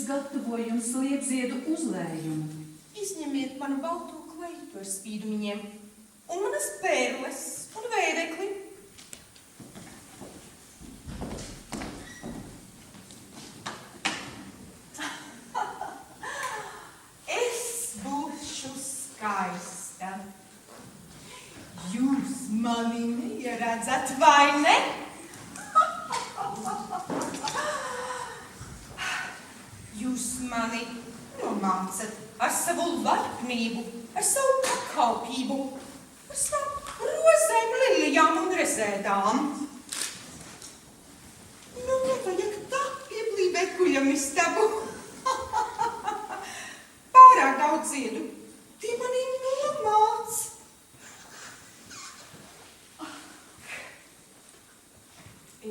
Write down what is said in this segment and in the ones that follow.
es gatavoju jums liepziedu uzlējumu. Izņemiet manu balto kleitu ar spīdumiņiem un manas pērles un vēdekli. Es būšu skaista. Jūs mani neieredzat, vai ne? Jūs mani nomācat ar savu laipnību, ar savu pakalpību, ar savām rozēm, lilijām un rezēdām. Nu, nevajag tā pieblīvēt kuļamistabu. Pārāk daudz dziedu, tie mani nomāc.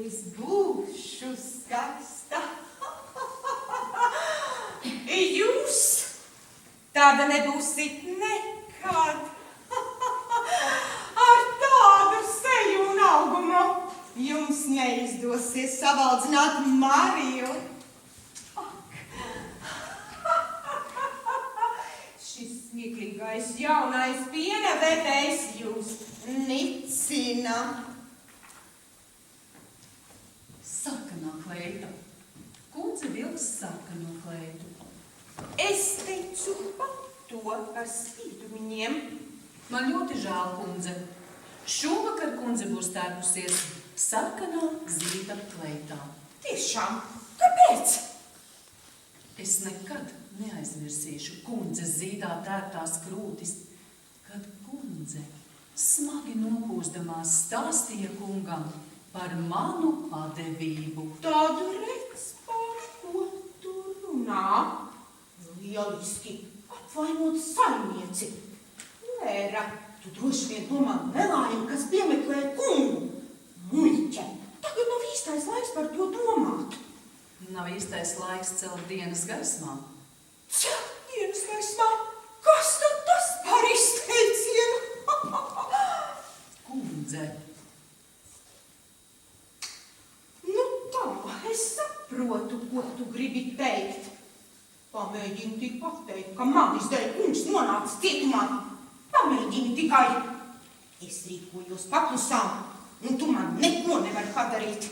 Es būšu skaista. Jūs tāda nebūsit nekad. Ar tādu seju un augumu jums neizdosies savaldzināt Mariju. Šis smieklīgais jaunais piena vedējs jūs nicina. Sarkanā kleita. Kundze vilks sarkano kleitu. Es teicu pat to ar spīdumiņiem. Man ļoti žēl, kundze. Šovakar kundze būs tērpusies sarkanā zīda kleitā. Tiešām, kāpēc? Es nekad neaizmirsīšu kundzes zīdā tērptās krūtis, kad kundze smagi nopūsdamās stāstīja kungam par manu padevību. Tādu redz, par ko tu runā. Lieliski apvainot saimnieci. Lēra, tu droši vien domā nelājumu, kas piemeklē kungu. Muļķe, tagad nav īstais laiks par to domāt. Nav īstais laiks celt dienas gaismā. Celt dienas gaismā? Kas tad tas par izteicienu? Kundze. Nu tā, es saprotu, ko tu gribi teikt. Pamēģini tik pateikt, ka manis dēļ kungs nonāca cietumā. Pamēģini tikai. Es rīkojos paklusām, un tu man neko nevari padarīt.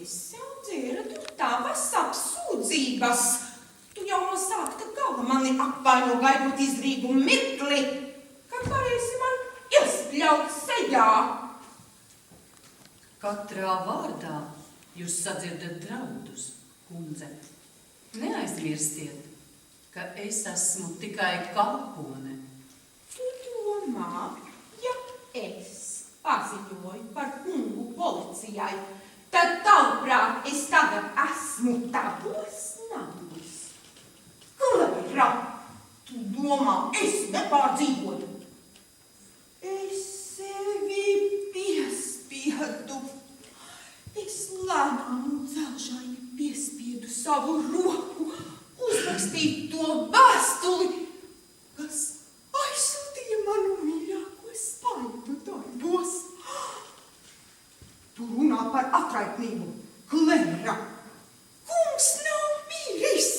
Es jau dzirdu tavas apsūdzības. Tu jau no sākta gala mani apvaino gaidot izdevīgu mirkli, kad varēsi man iespļaut sejā. Katrā vārdā jūs sadzirdat draudus, kundze. Neaizmirstiet, ka es esmu tikai kalpone. Tu domā, ja es paziņoju par kungu policijai, tad tavuprāt es tagad esmu tavos namus. Klara, tu domā, es nepārdzīvoju. Es sevi piespiedu. Es lēnām un dzelžaini piespiedu savu roku, uzrakstīt to vēstuli, kas aizsūtīja manu mīļāko spaidu darbos. Tu runā par atraitnību, Klara. Kungs nav mīris.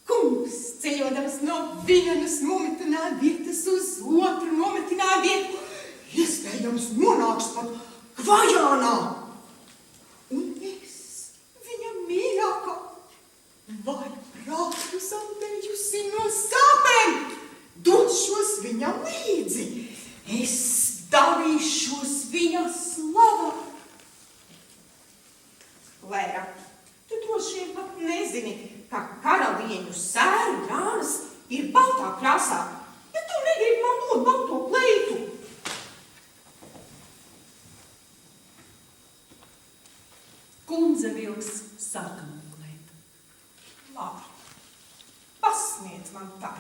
Kungs, ceļodams no vienas nometinā vietas uz otru nometinā vietu, iespējams nonāks pat Kvajānā. Un es, viņa mīļākā, vai prātu zaudējusi no sāpēm, došos viņam līdzi. Es darīšos viņa slavā. Lēra, tu droši vien pat nezini, ka karalieņu sēru rānas ir baltā krāsā, bet tu negribi man dot balto kleitu. Kundze vilks sarkano kleitu. Labi, pasniedz man tā.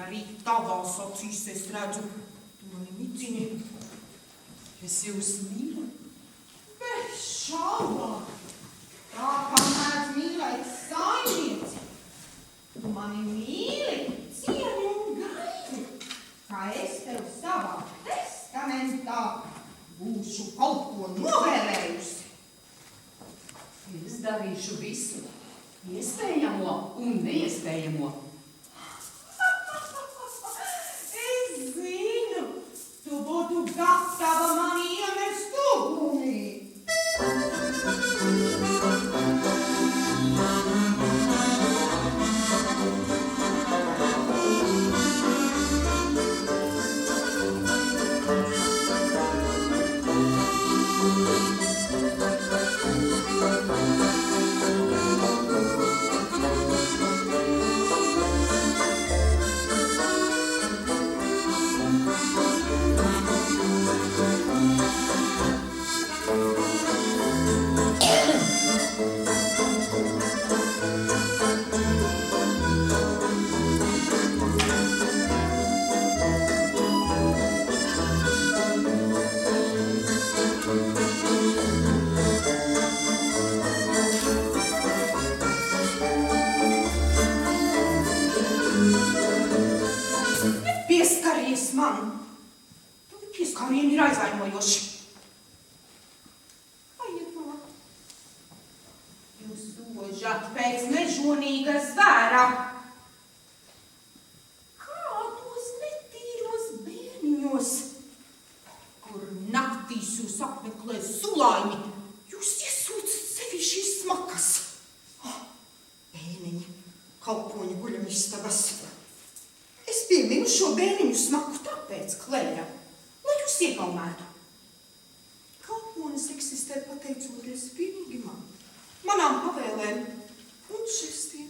Arī tavās acīs es redzu, tu mani nicini. Es jūs mīlu. Bez šaubām. Tā kā mēdz mīlēt mani mīli, cieni un gaidi, kā es tev savā testamentā būšu kaut ko novēlējusi. Es darīšu visu, iespējamo un neiespējamo. Es zinu, tu būtu gatava mani iemest ugunī. Pieskaries man. Pieskarieni ir aizvainojoši. Aiet malā. Jūs dožat pēc mežonīga zvēra. Kādos netīros bērniņos, kur naktīs jūs apmeklē sulaini, jūs iesūcat sevi šīs smakas. Bēniņi, kalpoņi guļamistabas. Es pieminu šo bērniņu smaku tāpēc, Klēra, lai jūs iegaumētu. Kalponis eksistē pateicoties vienīgi man, manām pavēlēm un žestiem.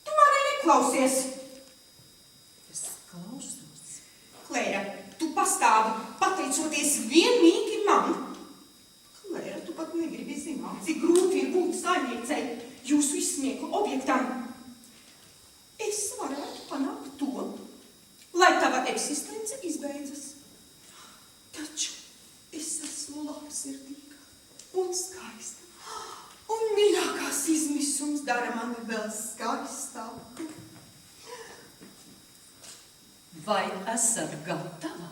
Tu mani neklausies. Es klausos. Klēra, tu pastāvi pateicoties vienīgi man. Klēra, tu pat negribi zināt, cik grūti ir būt saimniecei jūsu izsmieklu objektam. Es varētu panākt to, lai tava eksistence izbeidzas. Taču es esmu labsirdīga un skaista, un mīļākās izmisums dara mani vēl skaistāku. Vai esat gatava?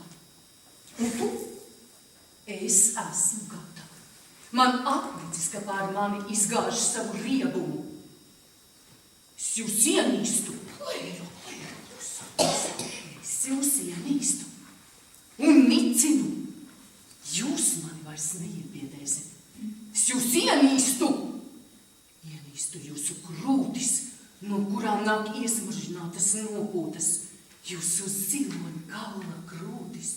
Un tu? Es esmu gatava. Man atlicis, ka pār mani izgāž savu riebumu. Es jūs ienīstu. Es jūs ienīstu un nicinu. Jūs mani vairs neiebiedēsiet. Es jūs ienīstu. Ienīstu jūsu krūtis, no kurām nāk iesmažinātas nopūtas. Jūsu ziloņa kaula krūtis,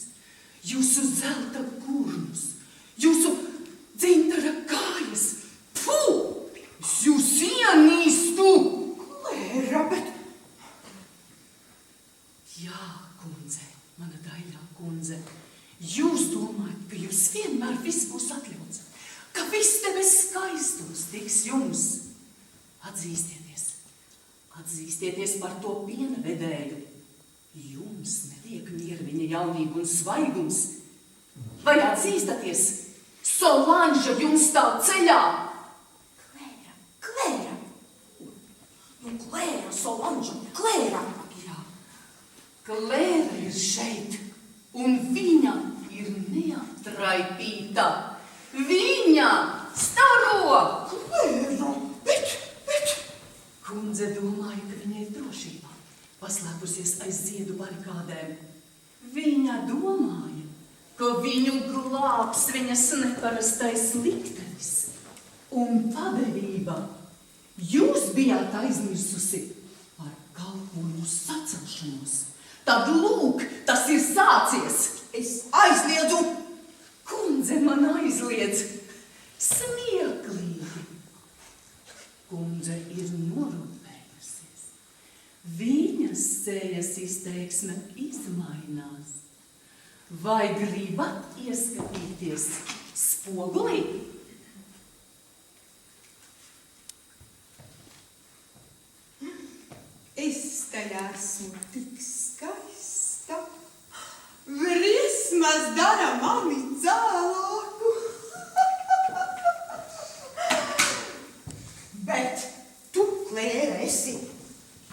jūsu zelta kurnus, jūsu dzintara kājas. Pfu! Es jūs ienīstu. Klēra, bet... Jā, kundze, mana daļā kundze, jūs domājat, ka jūs vienmēr viss būs atļauts, ka viss tevis skaistums tiks jums. Atzīstieties par to pienvedēju. Jums netiek miera viņa jaunība un svaigums. Vai atzīstaties? Solanža jums stāv ceļā. Klēra. Nu, Klēra, Solanža, Klēra. Jā, Klēra ir šeit, un viņa ir neatraipīta. Viņa staro. Klēra, bet... Kundze domāja, ka viņa ir drošībā, paslēpusies aiz ziedu barikādēm. Viņa domāja, ka viņu glābs viņas neparastais liktenis un padevība. Jūs bijāt aizmirsusi par kalpoņu sacelšanos. Tad lūk, tas ir sācies. Es aizliedzu. Kundze man aizliedz. Smieklīgi. Kundze ir norūpējusies. Viņas sejas izteiksme izmainās. Vai gribat ieskatīties spogulī? Es tajā esmu tik skaista. Briesmas dara mani dzēlāku. Bet esi?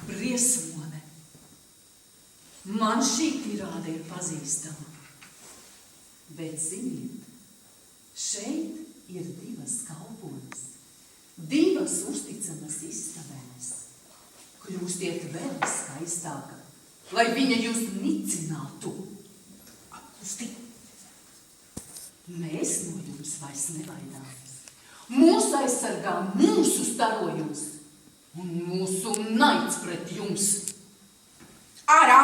Briesmone. Man šī tirāde ir pazīstama. Bet ziniet, šeit ir divas kalpones, divas uzticamas istabenes. Kļūstiet vēl skaistāka, lai viņa jūs nicinātu. Apkusti. Mēs no jums vairs nevaidāmies. Mūs aizsargā mūsu starojums un mūsu naids pret jums. Ārā!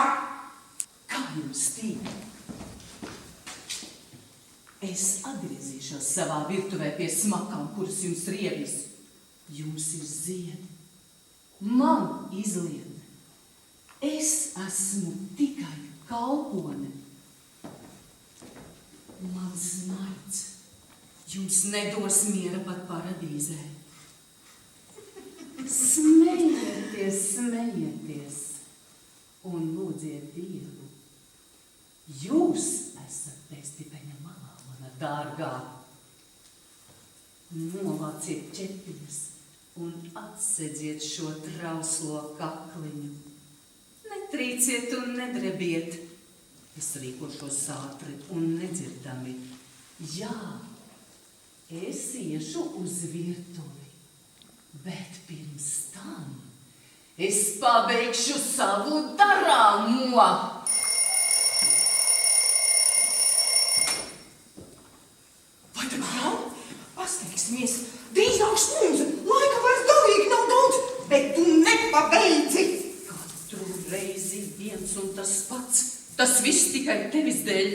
Kā jums tīk? Es atgriezīšos savā virtuvē pie smakām, kuras jums riebjas. Jums ir ziedi, man izlietne. Es esmu tikai kalpone. Mans naids jums nedos miera pat paradīzē. Smejieties, smejieties un lūdziet Dievu. Jūs esat pēstipeņa malā, mana dārgā. Novāciet ķepiņas un atsedziet šo trauslo kakliņu. Netrīciet un nedrebiet. Es rīkošos ātri un nedzirdami. Jā, es iešu uz virtuvi, bet pirms tam es pabeigšu savu darāmo. Vai tad jau? Pasteigsimies, drīzāk stundze, laika vairs galīgi nav daudz, bet tu nepabeidzi. Katru reizi viens un tas pats. Tas viss tikai tevis dēļ.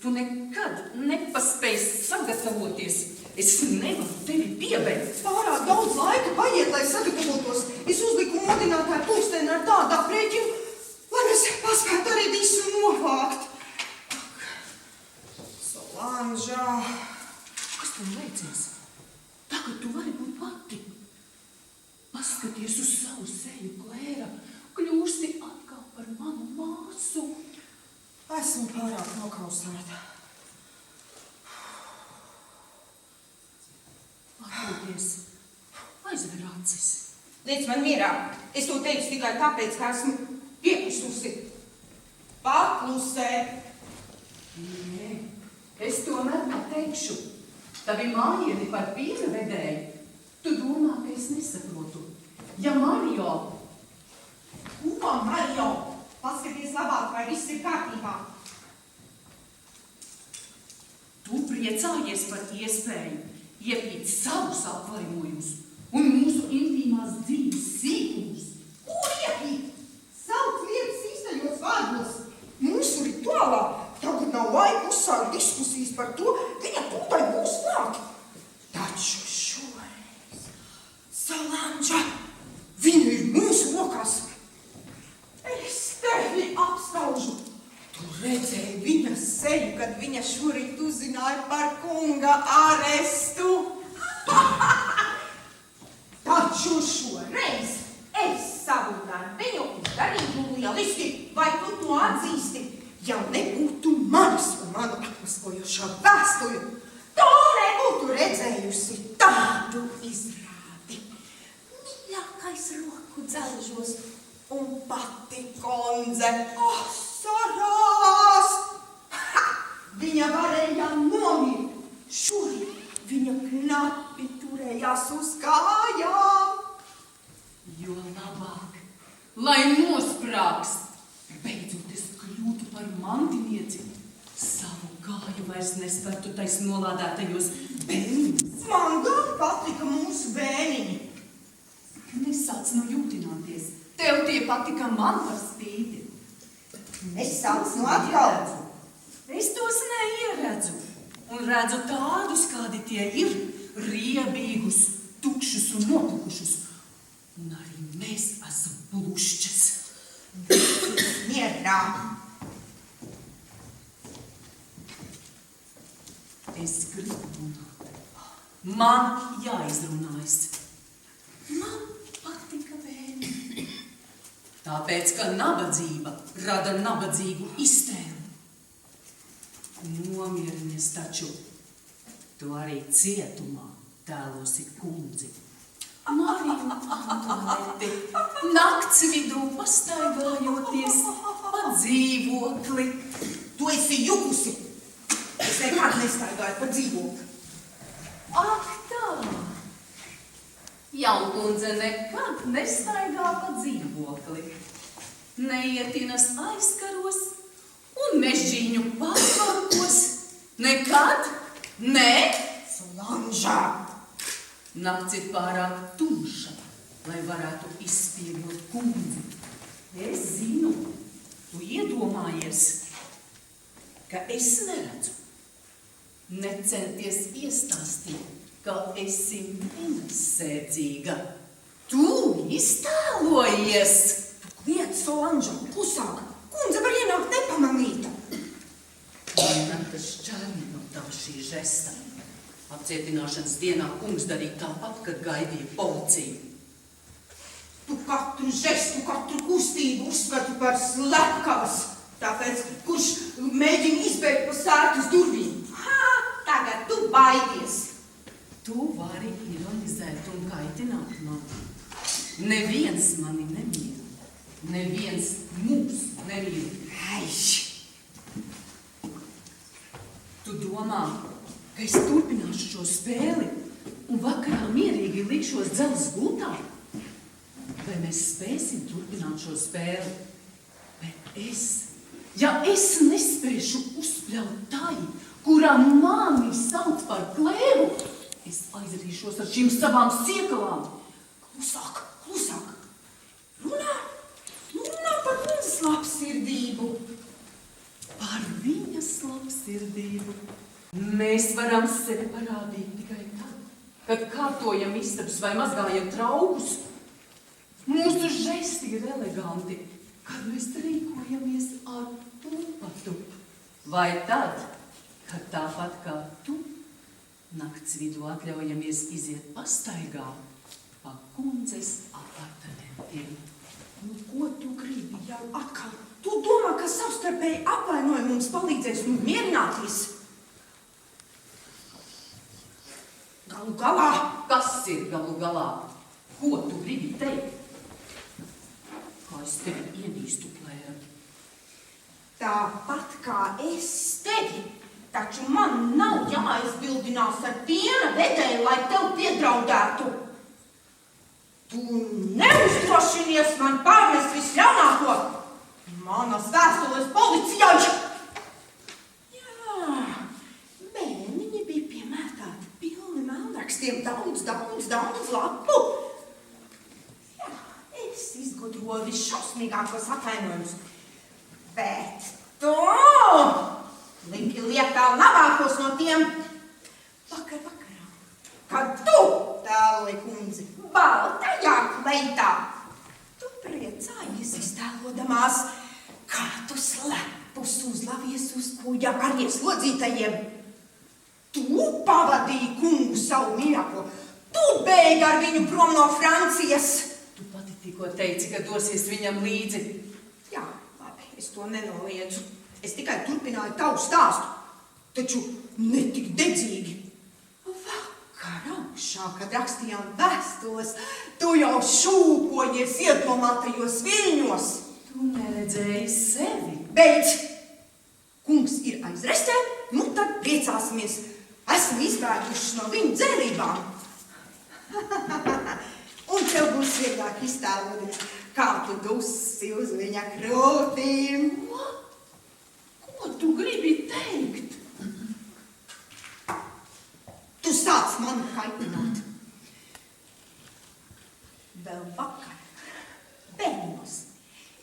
Tu nekad nepaspēsi sagatavoties. Es nevaru tevi piebeigt. Pārāk daudz laika paiet, lai sagatavotos. Es uzliku modinātāju pulksteni ar tādu aprēķinu, lai mēs paspētu arī visu novākt. Solanža. Kas tev liecies? Tagad tu vari būt pati. Paskaties uz savu seju, Klēra. Kļūsti atkal par manu māsu. Esmu pārāk nokausēta. Atpūties, aizver acis. Liec man mierā. Es to teicu tikai tāpēc, ka esmu piekususi. Paklusē. Nē, es tomēr pateikšu. Tavi mājieni par piena vedēju. Tu domā, ka es nesaprotu. Ja Mario... Ko, Mario? Paskaties labāk, vai viss ir kārtībā. Tu priecājies par iespēju iepīt savus apvainojumus un mūsu intīmās dzīves sīkumus. Ko iepīt? Sauc lietas īstajos vārdos. Mūsu rituālā tagad nav laika uzsākt diskusijas par to, viņa tūtai būs klāt. Taču šoreiz, Solanža, viņa ir mūsu rokās. Es tevi apskaužu. Tu redzēji viņas seju, kad viņa šorīt uzzināja par kunga arestu. Taču šoreiz es savu darbiņu izdarīju lieliski, vai tu to atzīsti? Ja nebūtu manis un manu atmaskojošā vēstuļu, tu nebūtu redzējusi tādu izrādi. Mīļākais roku dzelžos un pati kundze asarās. Viņa varēja nomirt. Šorīt viņa knapi turējās uz kājām. Jo labāk, lai nosprāgst, beidzot es kļūtu par mantinieci. Savu kāju vairs nespertu tais nolādētajos bēniņus. Man gan patika mūsu bēniņi. Nesāc nu jūtināties. Tev tie patika, man par spīti. Nesāc nu atkal. Es tos neieredzu. Un redzu tādus, kādi tie ir, riebīgus, tukšus un noplukušus. Un arī mēs esam plušķas. Mierā. Es gribu runāt. Man jāizrunājas. Man patika bēni. Tāpēc, ka nabadzība rada nabadzīgu iztēli. Nomierinies taču. Tu arī cietumā tēlosi kundzi. Marija Antonete, nakts vidū pastaigājoties pa dzīvokli. Tu esi jukusi. Es nekad nestaigāju pa dzīvokli. Ak tā! Jaunkundze nekad nestaigā pa dzīvokli. Neietinas aizkaros un mežģīņu pārvalkos. Nekad? Nē? Solanža! Nakts ir pārāk tumša, lai varētu izspiegot kundzi. Es zinu, tu iedomājies, ka es neredzu. Necenties iestāstīt, ka esi nemazsēdzīga. Tu iztēlojies! Tu kliedz, Solanža, klusāk! Kundze var ienākt nepamanīta! Tas šķērni no tava šī žesta. Apcietināšanas dienā kungs darīja tāpat, kad gaidīja policiju. Tu katru žestu, katru kustību uzskati par slepkavas, tāpēc, kurš mēģina izbēgt pa sērtas durvīm. Tagad tu baidies. Tu vari ironizēt un kaitināt mani. Neviens mani nemīl. Neviens mūs nemīl. Eiš! Tu domā, ka es turpināšu šo spēli un vakarā mierīgi likšos dzelzs gultā? Vai mēs spēsim turpināt šo spēli? Bet ja es nespēšu uzspļaut tai, kurā mani sauc par klēvu, es aizrīšos ar šīm savām siekalām. Klusāk, klusāk! Runā par kundzes labsirdību. Par viņas labsirdību. Mēs varam sevi parādīt tikai tad, kad kārtojam istabas vai mazgājam traukus. Mūsu žesti ir eleganti, kad mēs rīkojamies ar tupatu. Vai tad, kad tāpat kā tu, nakts vidū atļaujamies iziet pastaigā pa kundzes apartamentiem. Nu, ko tu gribi jau atkal? Tu domā, ka savstarpēji apvainojumi mums palīdzēs mierināties? Galu galā! Kas ir galu galā? Ko tu gribi teikt? Kā es tevi ienīstu, Klēra? Tāpat kā es tevi, taču man nav jāizbildinās ar piena vedēju, lai tev piedraudētu. Tu neuzdrošinies man pārmest visļaunāko! Manas vēstules policijai! Jā, bērniņi bija piemētāti pilni melnrakstiem, daudz lapu. Jā, es izgudroju visšausmīgākos apvainojumus. Bet tu liki lietā labākos no tiem vakarā, kad tu, tēli kundzi, baltajā kleitā. Tu priecājies iztēlodamās, kā tu slepus uzlavies uz kuģa ar ieslodzītajiem. Tu pavadīji kungu savu mīļāko. Tu bēgi ar viņu prom no Francijas. Tu pati tikko teici, ka dosies viņam līdzi. Jā, labi, es to nenoliedzu. Es tikai turpināju tavu stāstu, taču ne tik dedzīgi. Vakarā, kad rakstījām vēstules, tu jau šūpojies iedomātajos viļņos. Tu neredzēji sevi. Beidz! Kungs ir aiz restēm, nu tad priecāsimies. Esam izbēguši no viņa dzērībām. Un tev būs vieglāk iztēloties, kā tu dusi uz viņa krūtīm. Ko tu gribi teikt? Tu sāc mani kaitināt. Vēl vakar, bērnos,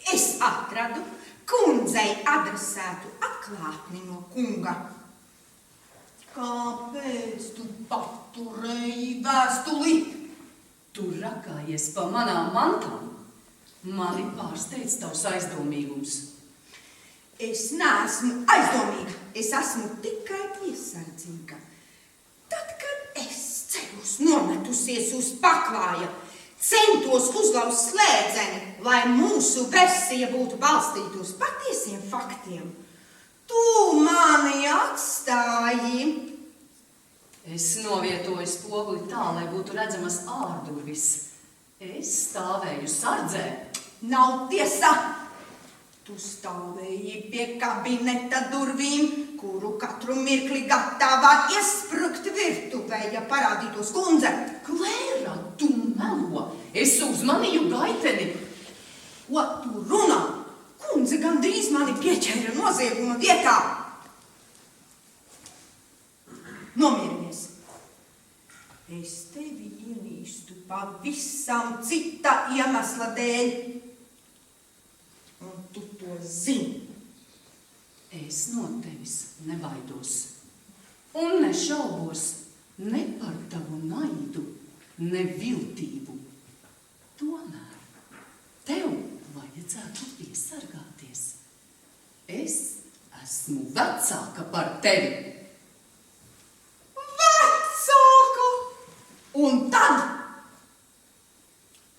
es atradu kundzei adresētu atklātni no kunga. Kāpēc tu paturēji vēstuli? Tu rakājies pa manām mantām. Mani pārsteidz tavs aizdomīgums. Es neesmu aizdomīga, es esmu tikai piesardzīga. Tad, kad es cerus nometusies uz paklāja, centos uzlauzt slēdzeni, lai mūsu versija būtu balstīta uz patiesiem faktiem, tu mani atstāji. Es novietoju spoguli tā, lai būtu redzamas ārdurvis. Es stāvēju sardzē. Nav tiesa! Tu stāvēji pie kabineta durvīm, kuru katru mirkli gatavā iesprukt virtuvē, ja parādītos kundze. Klēra, tu melo! Es uzmanīju gaiteni. Ko tu runā? Kundze gandrīz mani pieķēra nozieguma vietā. Nomierinies. Es tevi ienīstu pavisam cita iemesla dēļ. Un tu to zini. Es no tevis nebaidos. Un nešaubos ne par tavu naidu, ne viltību. Tomēr tev vajadzētu piesargāties. Es esmu vecāka par tevi. Vecāka! Un tad,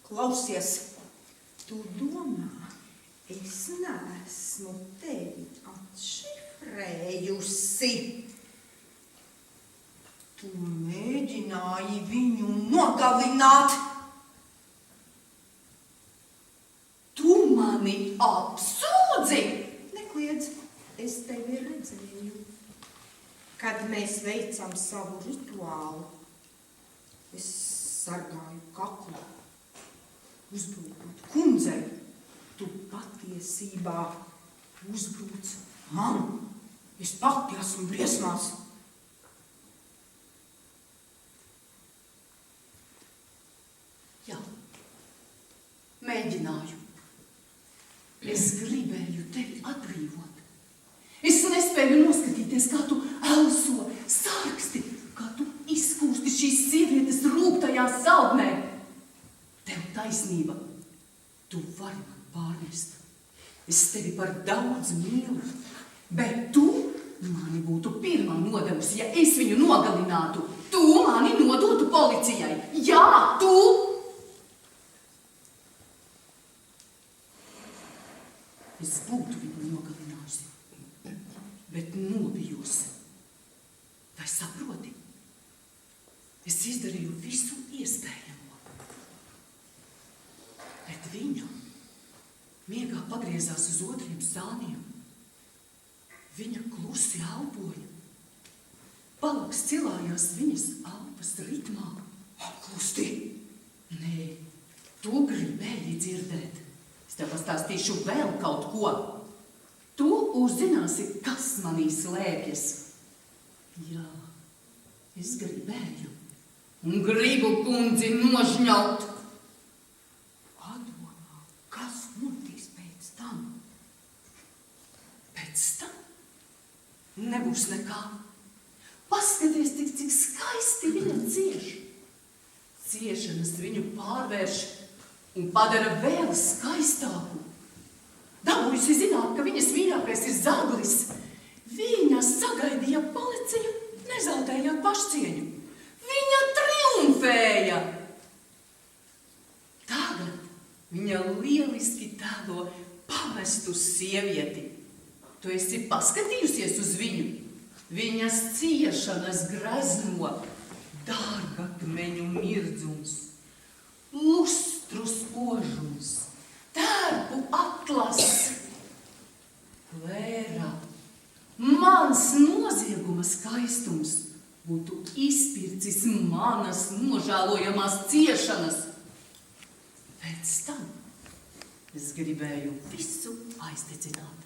klausies, tu domā, es neesmu tevi atšifrējusi. Tu mēģināji viņu nogalināt. Tu mani apsūdzi! Nekliedz, es tevi redzēju. Kad mēs veicam savu rituālu, es sargāju kaklu, uzbrūkot kundzei. Tu patiesībā uzbrūc man. Es pati esmu briesmās. Jā, mēģināju. Es gribēju tevi atbrīvot. Es nespēju noskatīties, kā tu elso, sarksti, kā tu izkūsti šīs sievietes rūgtajā saldnē. Tev taisnība. Tu vari man pārmest. Es tevi par daudz mīlu, bet tu mani būtu pirmā nodevusi, ja es viņu nogalinātu. Tu mani nodotu policijai. Jā, tu! Es būtu viņu nogalinājusi, bet nobijusi. Vai saproti? Es izdarīju visu iespējamo. Bet viņa miegā pagriezās uz otriem sāniem. Viņa klusi elpoja. Palaks cilājās viņas elpas ritmā. Apklusti! Nē, tu gribēji dzirdēt. Es tev pastāstīšu vēl kaut ko. Tu uzzināsi, kas manī slēpjas. Jā, es gribēju un gribu kundzi nožņaut. Padomā, kas notiks pēc tam? Pēc tam nebūs nekā. Paskaties, cik skaisti viņa cieš. Ciešanas viņu pārvērš un padara vēl skaistāku. Dabūjusi zināt, ka viņas mīļākais ir zaglis. Viņa sagaidīja policiju, nezaudējot pašcieņu. Viņa triumfēja. Tagad viņa lieliski tēlo pamestu sievieti. Tu esi paskatījusies uz viņu? Viņas ciešanas grezno, dārgakmeņu mirdzums, lustru spožums, tērpu atlas. Klēra, mans nozieguma skaistums būtu izpircis manas nožēlojamās ciešanas. Pēc tam es gribēju visu aiztecināt.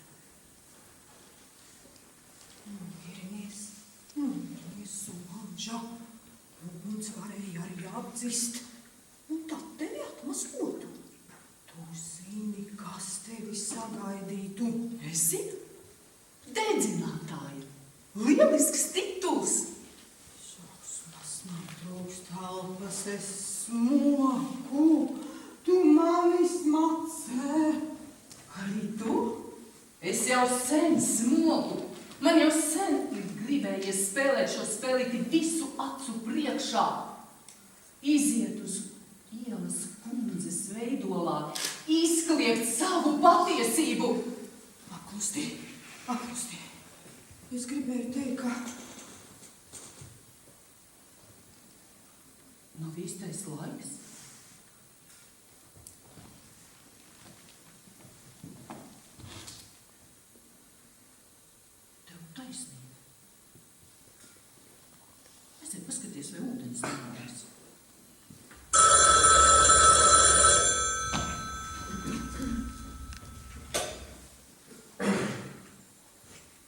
Nomierinies, Solanža. Uguns varēja arī apdzist. Un tad tevi atmaskotu. Tu zini, kas tevi sagaidītu. Es zinu, dedzinātāja. Lielisks tituls. Šausmas man trūkst elpas, es smoku. Tu mani smacē. Arī tu? Es jau sen smoku. Man jau sen gribējies spēlēt šo spēlīti visu acu priekšā. Iziet uz ielas kundzes veidolā, izkliegt savu patiesību. Paklusti. Es gribēju teikt, ka īstais laiks. Tev taisnība. Aiziet paskaties, vai ūdens nenāks.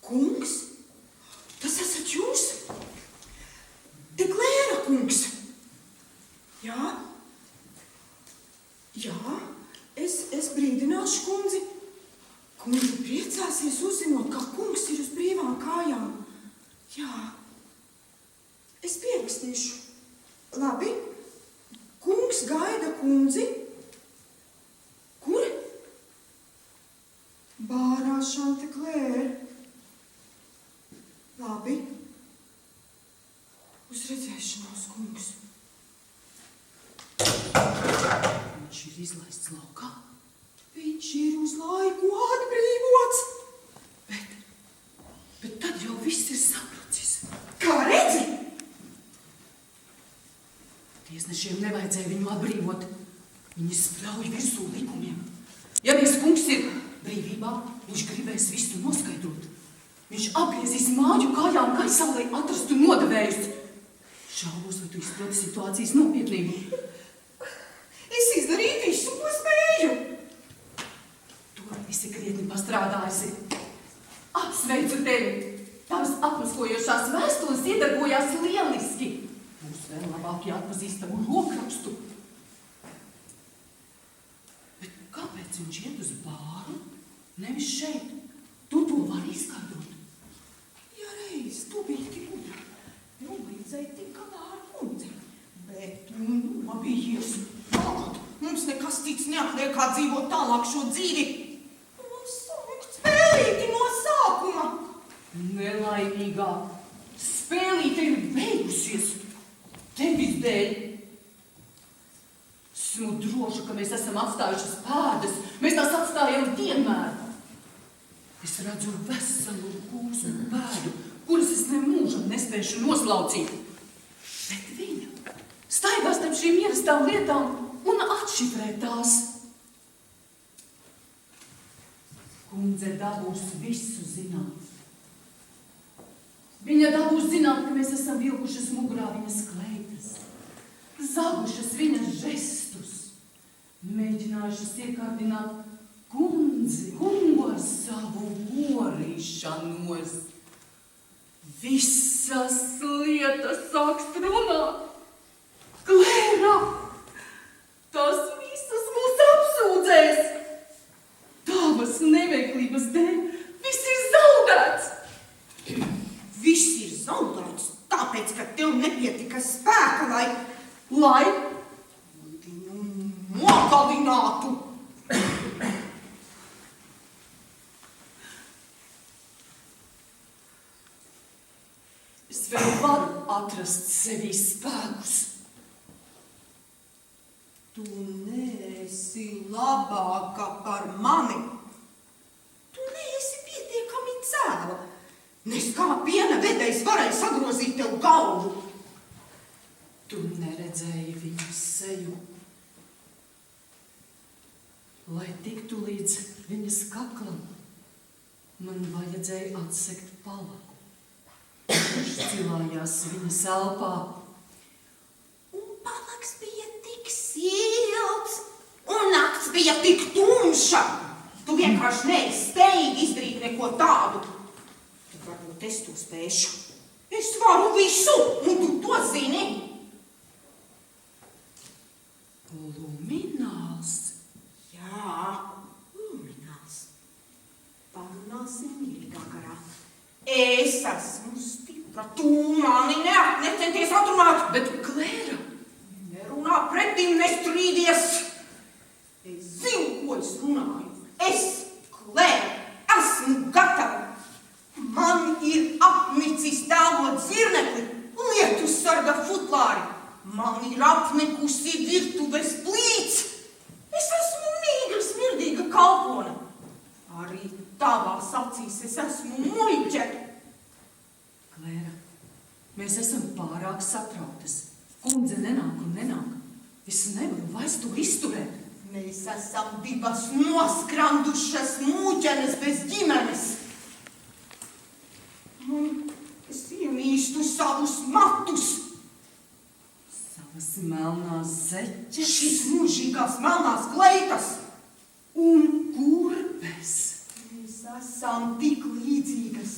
Kungs? Tas esat jūs? Te Klēra kungs. Jā? Jā, es brīdināšu kundzi. Kundze priecāsies uzzinot, kā kungs ir uz brīvām kājām. Jā. Es pierakstīšu. Labi. Kungs gaida kundzi. Kur? Bārā Šante Klēra. Labi. Uz redzēšanos, kungs. Viņš ir izlaists laukā. Viņš ir uz laiku atbrīvots. Bet tad jau viss ir sabrucis. Kā redzi? Tiesnešiem nevajadzēja viņu atbrīvot. Viņi spļauj virsū likumiem. Ja viens kungs ir brīvībā, viņš gribēs visu noskaidrot. Viņš apgriezīs māju kājām gaisā, lai atrastu nodevējus. Šaubos, vai tu izproti situācijas nopietnību. Es izdarīju visu, ko spēju. Tu esi krietni pastrādājusi. Apsveicu tevi. Tavas apmaskojošās vēstules iedarbojās lieliski. Būs vēl labāk jāatpazīstamu rokrakstu. Bet kāpēc viņš iet uz bāru? Nevis šeit. Tu to vari izskaidrot. Ja reiz tu biji tik gudra, tev vajadzēja tik galā ar kundzi. Bet tu nobijies. Tagad mums nekas cits neatliek, kā dzīvot tālāk šo dzīvi. Un sākt spēlīti no sākuma. Nelaimīgā. Spēlīte ir beigusies. Tevis dēļ. Esmu droša, ka mēs esam atstājušas pēdas. Mēs tās atstājam vienmēr. Es redzu veselu kūsmu pēdu, kuras es nemūžam nespēšu noslaucīt. Bet viņa staigās tam šīm ierastām lietām un atšifrē tās. Kundze dabūs visu zināt. Viņa dabūs zināt, ka mēs esam vilkušas mugurā viņas kleitas, zagušas viņas žestus, mēģinājušas iekārdināt kundzi un savu gorīšanos. Visas lietas sāks runāt. Klēra, tās visas mūs apsūdzēs. Tavas neveiklības dēļ viss ir zaudēts. Viss ir zaudēts, tāpēc, ka tev nepietika spēka, Lai viņu nogalinātu. es vēl varu atrast sevī spēkus. Tu neesi labāka par mani. Tu neesi pietiekami cēla. Nes kā piena vedējs varēja sagrozīt tev galvu. Tu neredzēji viņas seju. Lai tiktu līdz viņas kaklam, man vajadzēja atsekt palaku. Viņš cilājās viņas elpā. Un palaks bija tik silts, un nakts bija tik tumša. Tu vienkārši neizspēji izdarīt neko tādu. Tad varbūt es to spēšu. Es varu visu, un tu to zini. Lumināls. Jā, Lumināls. Parunāsim mīļīgā garā. Es esmu stipra. Tu mani necenties atrunāt. Bet Klēra, Nerunā pretim, nestrīdies. Es zinu, ko es runāju. Es, Klēra, esmu gatava. Man ir apnicis tēlot zirnekli, lietu sarga futlāri. Man ir apnikusi virtuves plīts. Es esmu mīgra, smirdīga kalpone. Arī tavās acīs es esmu muļķe. Klēra, mēs esam pārāk satrauktas. Kundze nenāk un nenāk. Es nevaru vairs to izturēt. Mēs esam divas noskrandušas mūķenes bez ģimenes. Es iemīstu savus matus. Savas melnās zeķes. Šis mūžīgās melnās kleitas. Un kurpes. Mēs esam tik līdzīgas,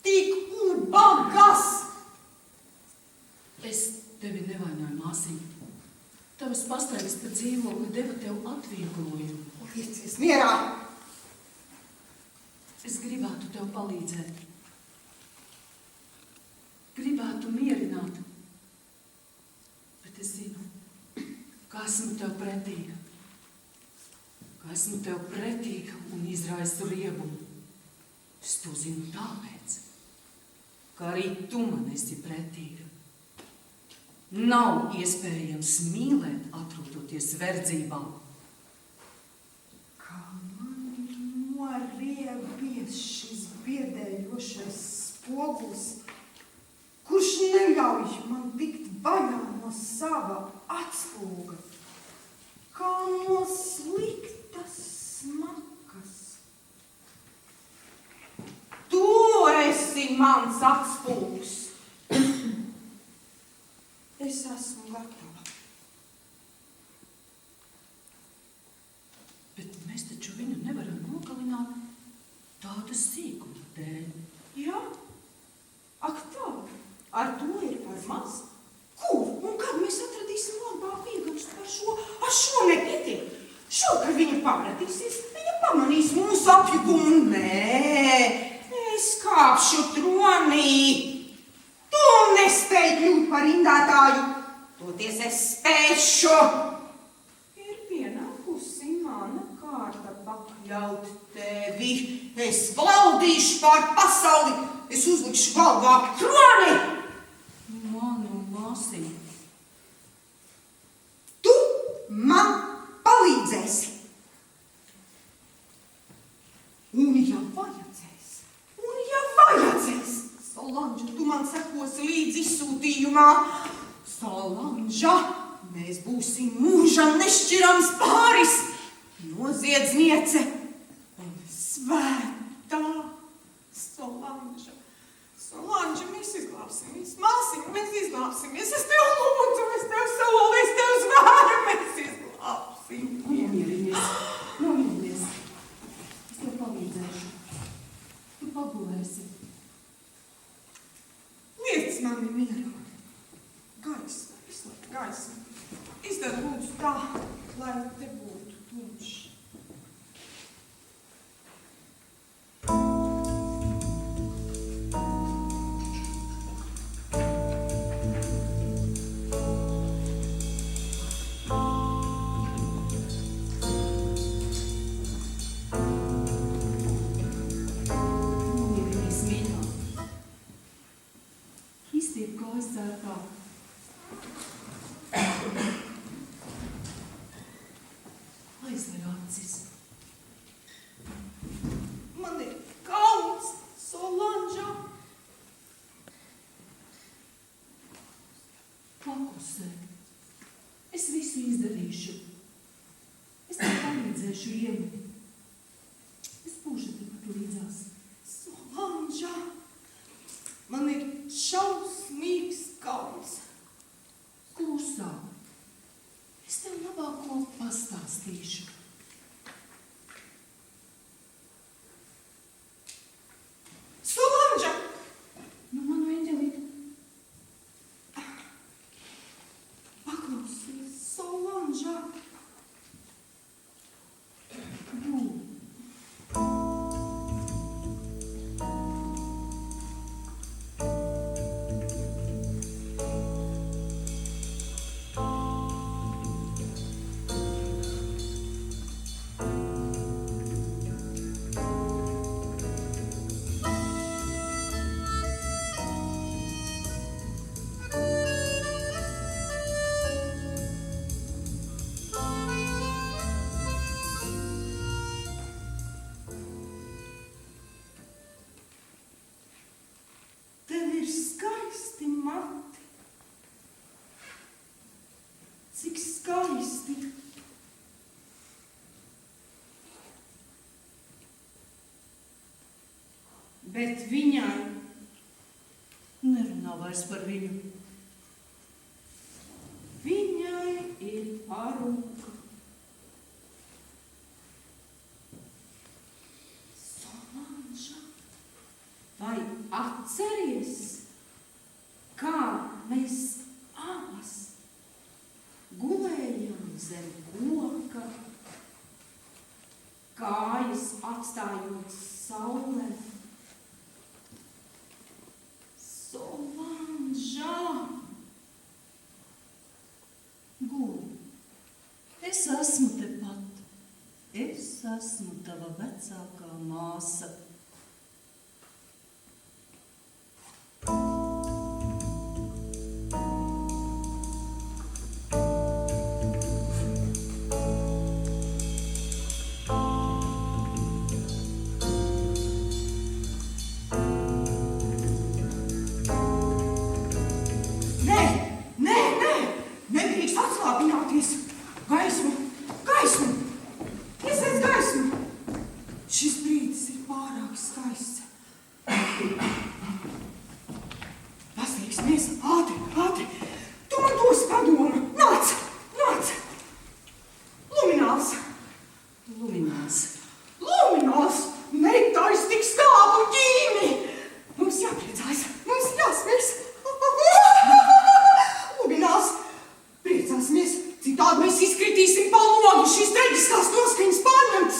tik ubagas. Es tevi nevainoju, māsiņ. Tavas pastaigas pa dzīvokli deva tev atvieglojumu. Liecies mierā. Es gribētu tev palīdzēt. Gribētu mierināt. Bet es zinu, ka esmu tev pretīga. Ka esmu tev pretīga un izraisu riebumu. Es to zinu tāpēc, ka arī tu man esi pretīga. Nav iespējams mīlēt, atrodoties verdzībā. Kā man noriebies šis biedējošais spogulis, kurš neļauj man tikt vaļā no sava atspūga, kā no sliktas smakas. Tu esi mans atspūgs. Es esmu gatava. Bet mēs taču viņu nevaram nogalināt tāda sīkuma dēļ. Jā? Ak tā, ar to ir par maz. Kur un kad mēs atradīsim labāku iegastu par šo? Ar šo nepietiek. Šokar viņa pārradīsies, viņa pamanīs mūsu apjukumu. Nē, es kāpšu tronī. Tu nespēj kļūt par indētāju, toties es spēšu. Ir pienākusi mana kārta pakļaut tevi. Es valdīšu pār pasauli, es uzlikšu galvā troni. Manu māsiņu. Tu man palīdzēsi. Un ja vajadzēs, Solanža, tu man sekosi līdz izsūtījumā. Solanža, mēs būsim mūžam nešķirams pāris, noziedzniece un svētā Solanža. Solanža, mēs izglābsimies, māsiņa, mēs izglābsimies. Es tev lūdzu, es tev solu, es tev zvēru, mēs izglābsimies. Nomierinies. Es tev palīdzēšu. Tu pagulēsi. Liec mani mierā. Gaisa, izslēgt gaisa. Izdara lūdzu tā, lai te būtu tumšs. Nomierinies, mīļā. Iztiep kājas cērkā. Aizver acis. Man ir kauns, Solanža. Paklusē. Es visu izdarīšu. Es tev palīdzēšu iemūt. Es būšu tepat līdzās. Solanža, man ir šausmīgs kauns. Klusāk. Es tev labāko pastāstīšu. Solanža! Nu, manu eņģelīti. Paklausies, Solanža! Bū. skaisti. Bet viņai Nerunā vairs par viņu. Viņai ir parūka. Solanža, vai atceries, kā mēs abas gulējām zem koka, kājas atstājot saulē? Solanža! Guli, es esmu tepat. Es esmu tava vecākā māsa. Nedrīkst atslābināties! Gaismu! Gaismu! Ieslēdz gaismu! Šis brīdis ir pārāk skaists. Pasteigsimies! Ātri, ātri! Tu man dosi padomu! Nāc! Nāc! Lumināls! Lumināls. Lumināls! Netais tik skābu ģīmi! Mums jāpriecājas! Mums jāsmies! Lumināls! Priecāsimies! Citādi mēs izkritīsim pa logu šīs traģiskās noskaņas pārņemtas!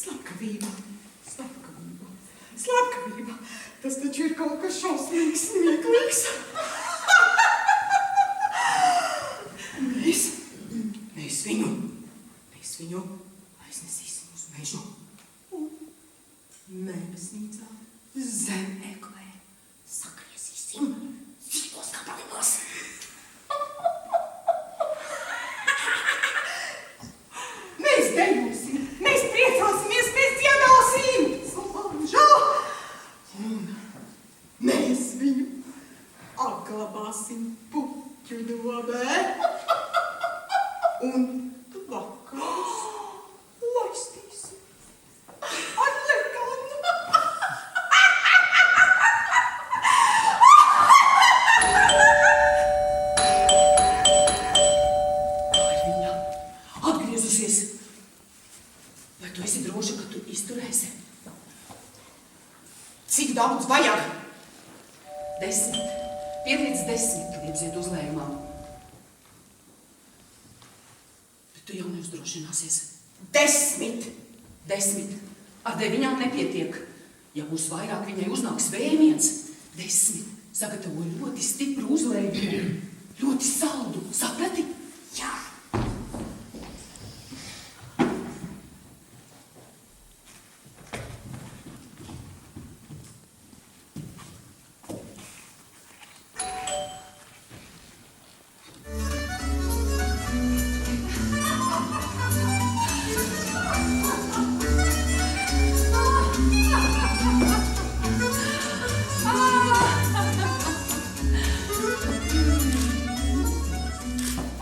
Slepkavība! Slepkavība! Slepkavība! Tas taču ir kaut kas šausmīgs, smieklīgs! Mēs viņu aiznesīsim uz mežu un mēbesnīcā zem eglē sakriesīsim sīkos gabalimos. Mēs dejosim, mēs priecāsimies, mēs dziedāsim! Solanža! Un mēs viņu atglabāsim puķu dobē. Un vakarus laistīsim ar lekanu. Tā ir viņa atgriezusies. Vai tu esi droša, ka tu izturēsi? Cik daudz vajag? 10. Pieliec 10, kad iepziet uzlējumā. Bet tu jau neuzdrošināsies. 10! 10. Ar 9 nepietiek. Ja būs vairāk, viņai uznāks vējiens. 10. Sagatavo ļoti stipru uzlējumu. Ļoti saldu. Saprati? Jā!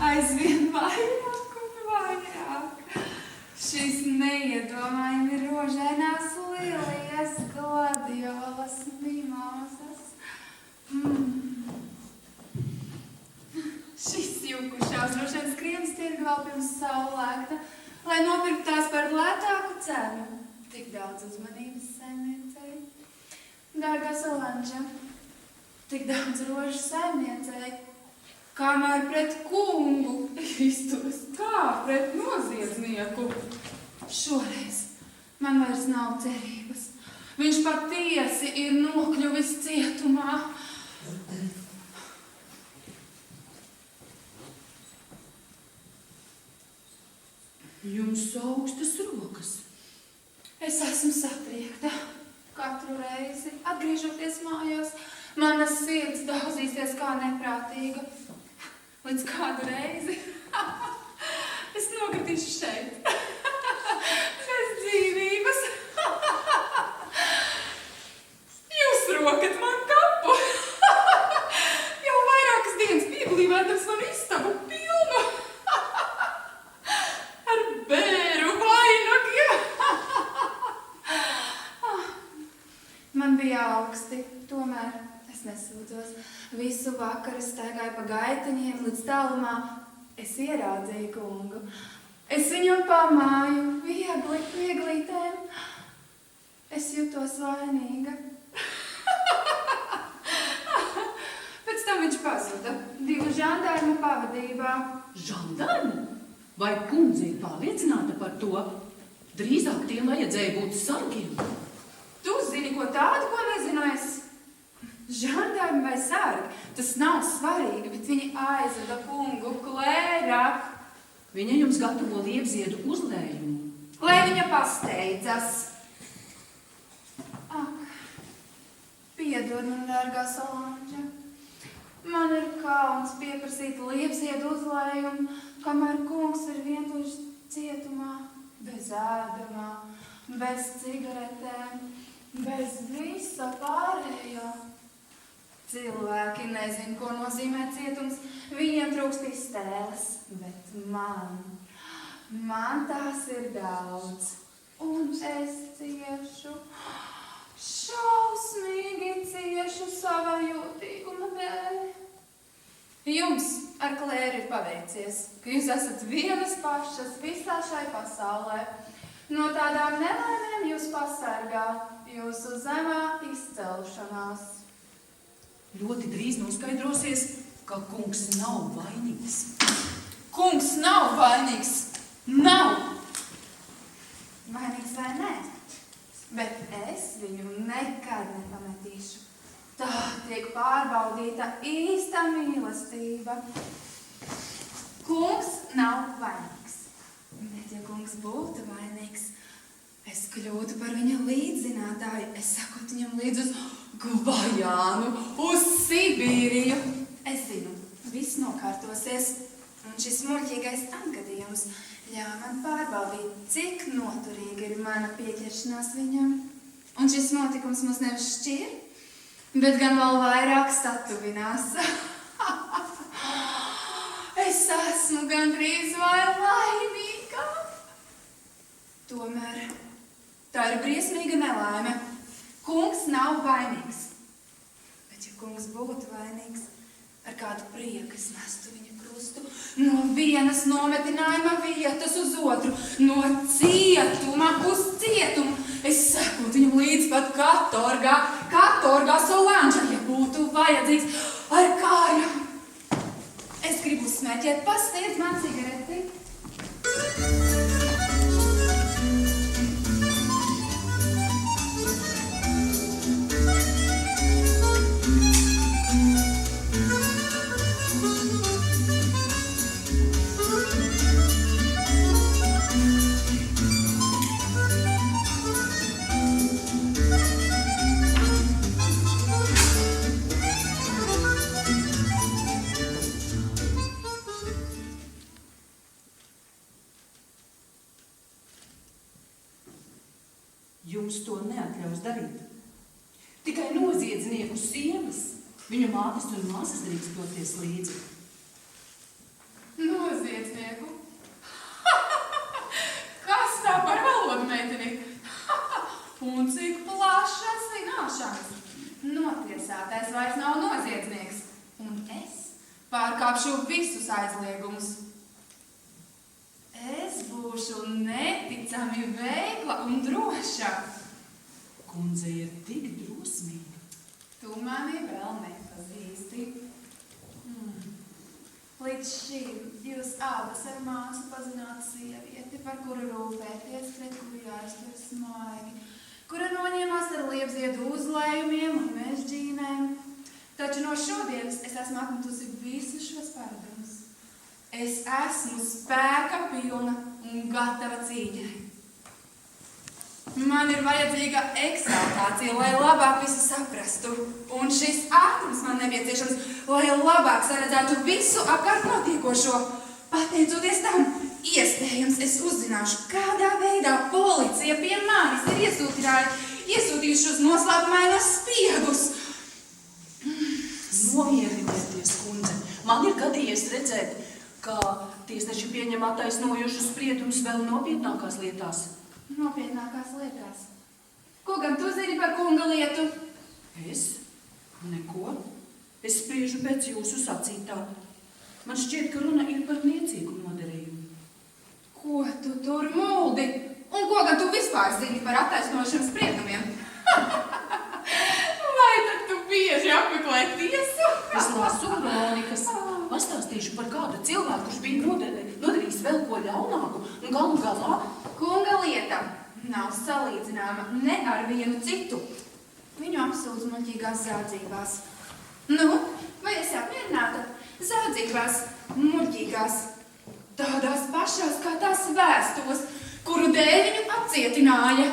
Aizvien vairāk un vairāk. Šis neiedomājami rožainās lilijas, gladiolas, mimozas. Šis jukušās droši vien skrienas tirgu vēl pirms saulēkta, lai nopirkt tās par lētāku cenu. Tik daudz uzmanības saimniecei. Dārgā Solanža, tik daudz rožu saimniecei. Kamēr pret kungu izturas kā pret noziedznieku. Šoreiz man vairs nav cerības. Viņš patiesi ir nokļuvis cietumā. Jums augstas rokas. Es esmu satriekta. Katru reizi, atgriežoties mājās, manas sirds dauzīsies kā neprātīga. Līdz kādu reizi es nokritīšu šeit. Bez dzīvības. Jūs rokat man kapu. Visu vakaru staigāju pa gaiteņiem, līdz tālumā es ieraudzīju kungu. Es viņu pamāju, vieglītēm. Es jutos vainīga. Pēc tam viņš pazuda 2 žandarmu pavadībā. Žandarmu? Vai kundze ir pārliecināta par to? Drīzāk tiem vajadzēja būt sargiem. Tu zini, ko tādu, ko nezinu es? Žandarmi vai sargi, tas nav svarīgi, bet viņi aizveda kungu Klēra. Viņa jums gatavo liepziedu uzlējumu. Lai viņa pasteidzas. Ak, piedod man, dārgā Solanža. Man ir kauns pieprasīt liepziedu uzlējumu, kamēr kungs ir vientuļš cietumā, bez ēdamā, bez cigaretēm, bez visa pārējā. Cilvēki nezin, ko nozīmē cietums, viņiem trūkst iztēles, bet man tās ir daudz, un es ciešu, šausmīgi ciešu sava jūtīguma dēļ. Jums ar Klēru ir paveicies, ka jūs esat vienas pašas visā šai pasaulē. No tādām nelaimēm jūs pasargā jūsu zemā izcelšanās. Ļoti drīz noskaidrosies, ka kungs nav vainīgs. Kungs nav vainīgs! Nav! Vainīgs vai nē? Bet es viņu nekad nepametīšu. Tā tiek pārbaudīta īsta mīlestība. Kungs nav vainīgs. Bet ja kungs būtu vainīgs, es kļūtu par viņa līdzzinātāju. Es sakotu viņam līdz uz Gvajānu, uz Sibīriju. Es zinu, viss nokārtosies. Un šis muļķīgais atgadījums ļauj man pārbaudīt, cik noturīga ir mana pieķeršanās viņam. Un šis notikums mūs nevis šķir, bet gan vēl vairāk statuvinās. Es esmu gandrīz vai laimīga. Tomēr tā ir briesmīga nelaime. Kungs nav vainīgs. Bet ja kungs būtu vainīgs, ar kādu prieku es mestu viņa krustu no vienas nometinājuma vietas uz otru, no cietuma uz cietumu. Es sekotu viņam līdz pat katorgā Solanža, ja būtu vajadzīgs ar kāju. Es gribu smēķēt, pasniedz man cigareti. Jums to neatļaus darīt. Tikai noziedznieku sievas, viņu mātes un māsas drīkst doties līdzi. Noziedznieku? Kas tā par valodu, meiteni? Un cik plašas zināšanas. Notiesātais vairs nav noziedznieks. Un es pārkāpšu visus aizliegumus. Es būšu neticami veikla un droša. Kundze ir tik drosmīga. Tu mani vēl nepazīsti. Līdz šim jūs abas ar māsu pazināt sievieti, par kuru rūpēties, pret kuru jāiztur smaigi, kura noņemās ar liepziedu uzlējumiem un mežģīnēm. Taču no šodienas es esmu atmetusi visus šos paradumus. Es esmu spēka pilna un gatava cīņai. Man ir vajadzīga eksaltācija, lai labāk visu saprastu. Un šis ātrums man nepieciešams, lai labāk saredzētu visu apkārt notiekošo. Pateicoties tam, iespējams, es uzzināšu, kādā veidā policija pie manis ir iesūtījuši šos noslēpumainos spiegus. Nomierinieties, kundze. Man ir gadījies redzēt, ka tiesneši pieņem attaisnojušus spriedumus vēl nopietnākās lietās. Nopietnākās lietās. Ko gan tu zini par kunga lietu? Es? Neko. Es spriežu pēc jūsu sacītā. Man šķiet, ka runa ir par niecīgu nodarījumu. Ko tu tur muldi? Un ko gan tu vispār zini par attaisnošanas spriedumiem? Vai tad tu bieži apmeklē tiesu? Es lasu kronikas. Pastāstīšu par kādu cilvēku, kurš bija nodarījis vēl ko ļaunāku un galu galā. Kunga lieta nav salīdzināma ne ar vienu citu. Viņu apsūdz muļķīgās zādzībās. Nu, vai esi apmierināta? Zādzībās, muļķīgās, tādās pašās kā tās vēstos, kuru dēļ viņu apcietināja.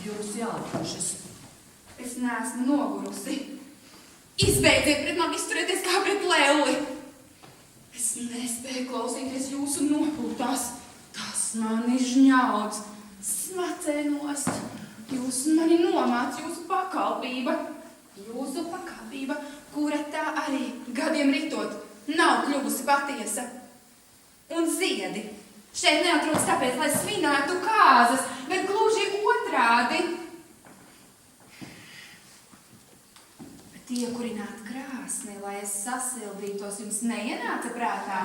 Jūs jāatpušas. Es neesmu nogurusi. Izbeidziet pret man izturēties kā pret lelli. Es nespēju klausīties jūsu nopūtās. Tas mani žņaudz, smacē nost. Jūs mani nomāc, jūsu pakalpība. Jūsu pakalpība, kura tā arī gadiem ritot, nav kļuvusi patiesa. Un ziedi šeit neatrodas tāpēc, lai svinētu kāzas, bet gluži otrādi. Bet iekurināt krāsni, lai es sasildītos, jums neienāca prātā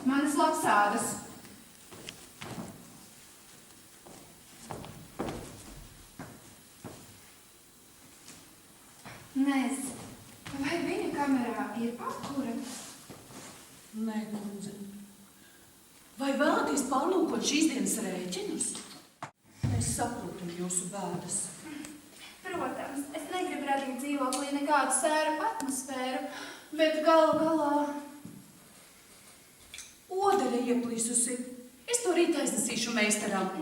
manas lapsādas. Nez, vai viņa kamerā ir apkure? Nē, kundze. Vai vēlaties pārlūkot šīs dienas rēķinus? Es saprotu jūsu bēdas. Protams, es negribu radīt dzīvoklī nekādu sēru atmosfēru, bet galu galā... Odere ieplīsusi. Es to rīt aiznesīšu meistaram.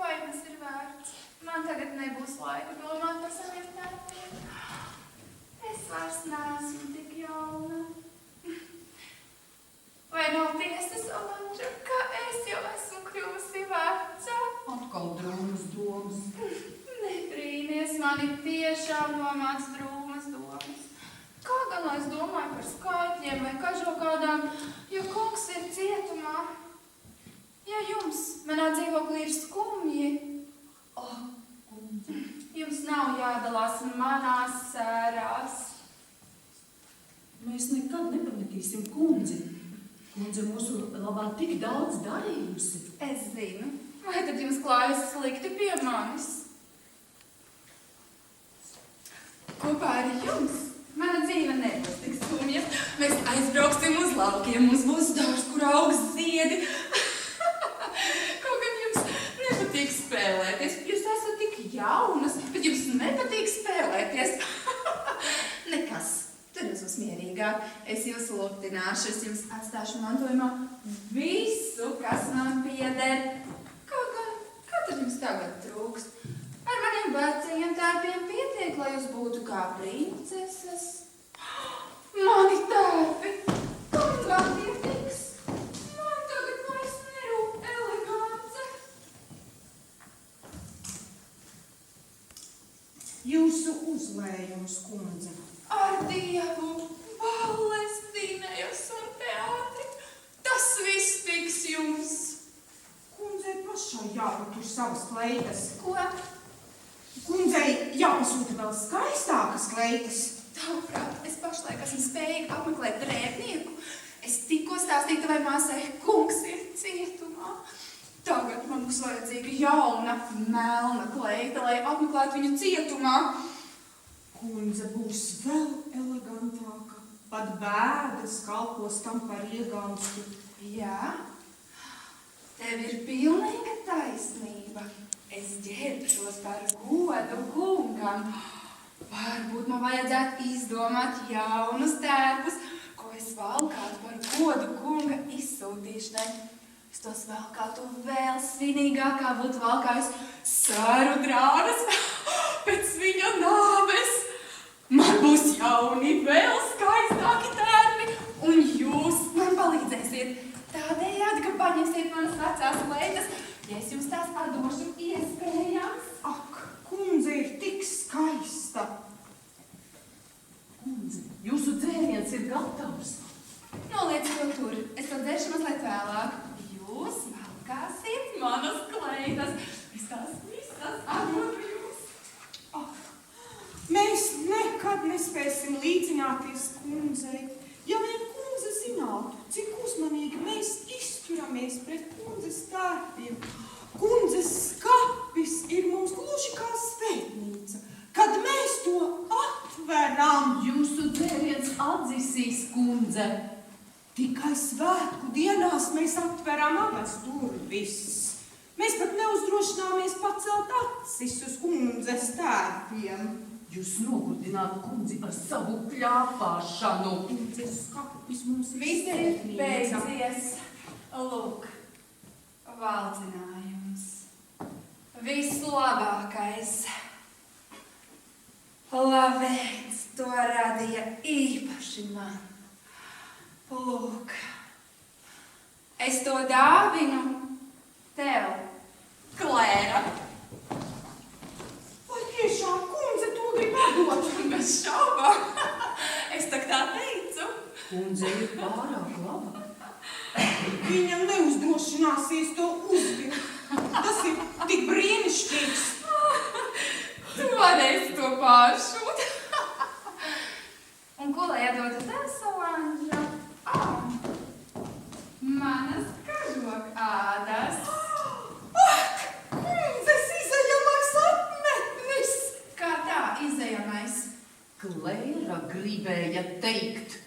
Vai tas ir vērts? Man tagad nebūs laika domāt par saviem darbiem. Es vairs neesmu tik jauna. Vai nav tiesa, Solanža, ka es jau esmu kļuvusi veca? Atkal drūmas domas. Nebrīnies, mani tiešām nomāc drūmas domas. Kā gan lai es domāju par skaitļiem vai kažokādām, jo kungs ir cietumā? Ja jums manā dzīvoklī ir skumji, Kundze. jums nav jādalās manās sērās. Mēs nekad nepametīsim kundzi. Kundze mūsu labā tik daudz darījusi. Es zinu. Vai tad jums klājas slikti pie manis? Kopā ar jums mana dzīve nebūs tik skumja. Mēs aizbrauksim uz laukiem, mums būs dārs, kur augs ziedi. Kaut gan jums nepatīk spēlēties. Jūs esat tik jaunas, bet jums nepatīk spēlēties. Nekas. Tur jūs mierīgāk. Es jūs lūgtināšu, es jums atstāšu mantojumā visu, kas man pieder. Kaut gan, kā tad jums tagad trūkst? Ar maniem vecajiem tērpiem pietiek, lai jūs būtu kā princeses. Mani tērpi, kam vēl pietiks? Man tagad vairs nerūp elegance. Jūsu uzlējums, kundze. Ar Dievu, balles, dīnējos un teātri, tas viss tiks jums. Kundzei pašai jāpatur savas kleitas. Ko? Kundzei jāpasūta vēl skaistākas kleitas. Tavuprāt, es pašlaik esmu spējīga apmeklēt drēbnieku. Es tikko stāstīju tavai māsai, kungs ir cietumā. Tagad man būs vajadzīga jauna, melna kleita, lai apmeklētu viņu cietumā. Kundze būs vēl elegantāka. Pat bēdas kalpos tam par iegānstu. Jā, tev ir pilnīga taisnība. Es ģērbšos par godu kungam. Varbūt man vajadzētu izdomāt jaunus tērpus, ko es valkātu par godu kunga izsūtīšanai. Es tos valkātu vēl svinīgākā būtu valkājusi sāru drānas pēc viņa nāves. Man būs jauni, vēl skaistāki tērpi, un jūs man palīdzēsiet tādējādi, ka paņemsiet manas vecās kleitas, ja es jums tās atdošu iespējams. Ak, kundze ir tik skaista. Kundze, jūsu dzēriens ir gatavs. Noliec to tur, es to dzeršu mazliet vēlāk. Jūs valkāsiet manas kleitas, es tās visas atdošu jums. Mēs nekad nespēsim līdzināties kundzei. Ja vien kundze zinātu, cik uzmanīgi mēs izturamies pret kundzes tērpiem, kundzes skapis ir mums gluži kā svētnīca. Kad mēs to atveram, Jūsu dzēriens atzisīs, kundze. tikai svētku dienās mēs atveram abas durvis. Mēs pat neuzdrošināmies pacelt acis uz kundzes tērpiem. Jūs nogurdināt kundzi ar savu kļāpāšanu. Kundzes skapis mums Viss ir beidzies. Lūk, valdzinājums. Vislabākais. Lavēns to radīja īpaši man. Lūk, es to dāvinu tev, Klēra. Vai tiešām kundze to grib atdot? Bez šaubām. Es tak tā teicu. Kundze ir pārāk laba. Viņam neuzdrošināsies to uzvilkt. Tas ir tik brīnišķīgs. Tu varēsi to pāršūt. Un ko lai atdotu tev, Solanža? Manas kažokādas. Ak, kundzes izejamais apmetnis! Kā tā izejamais? Klēra gribēja teikt,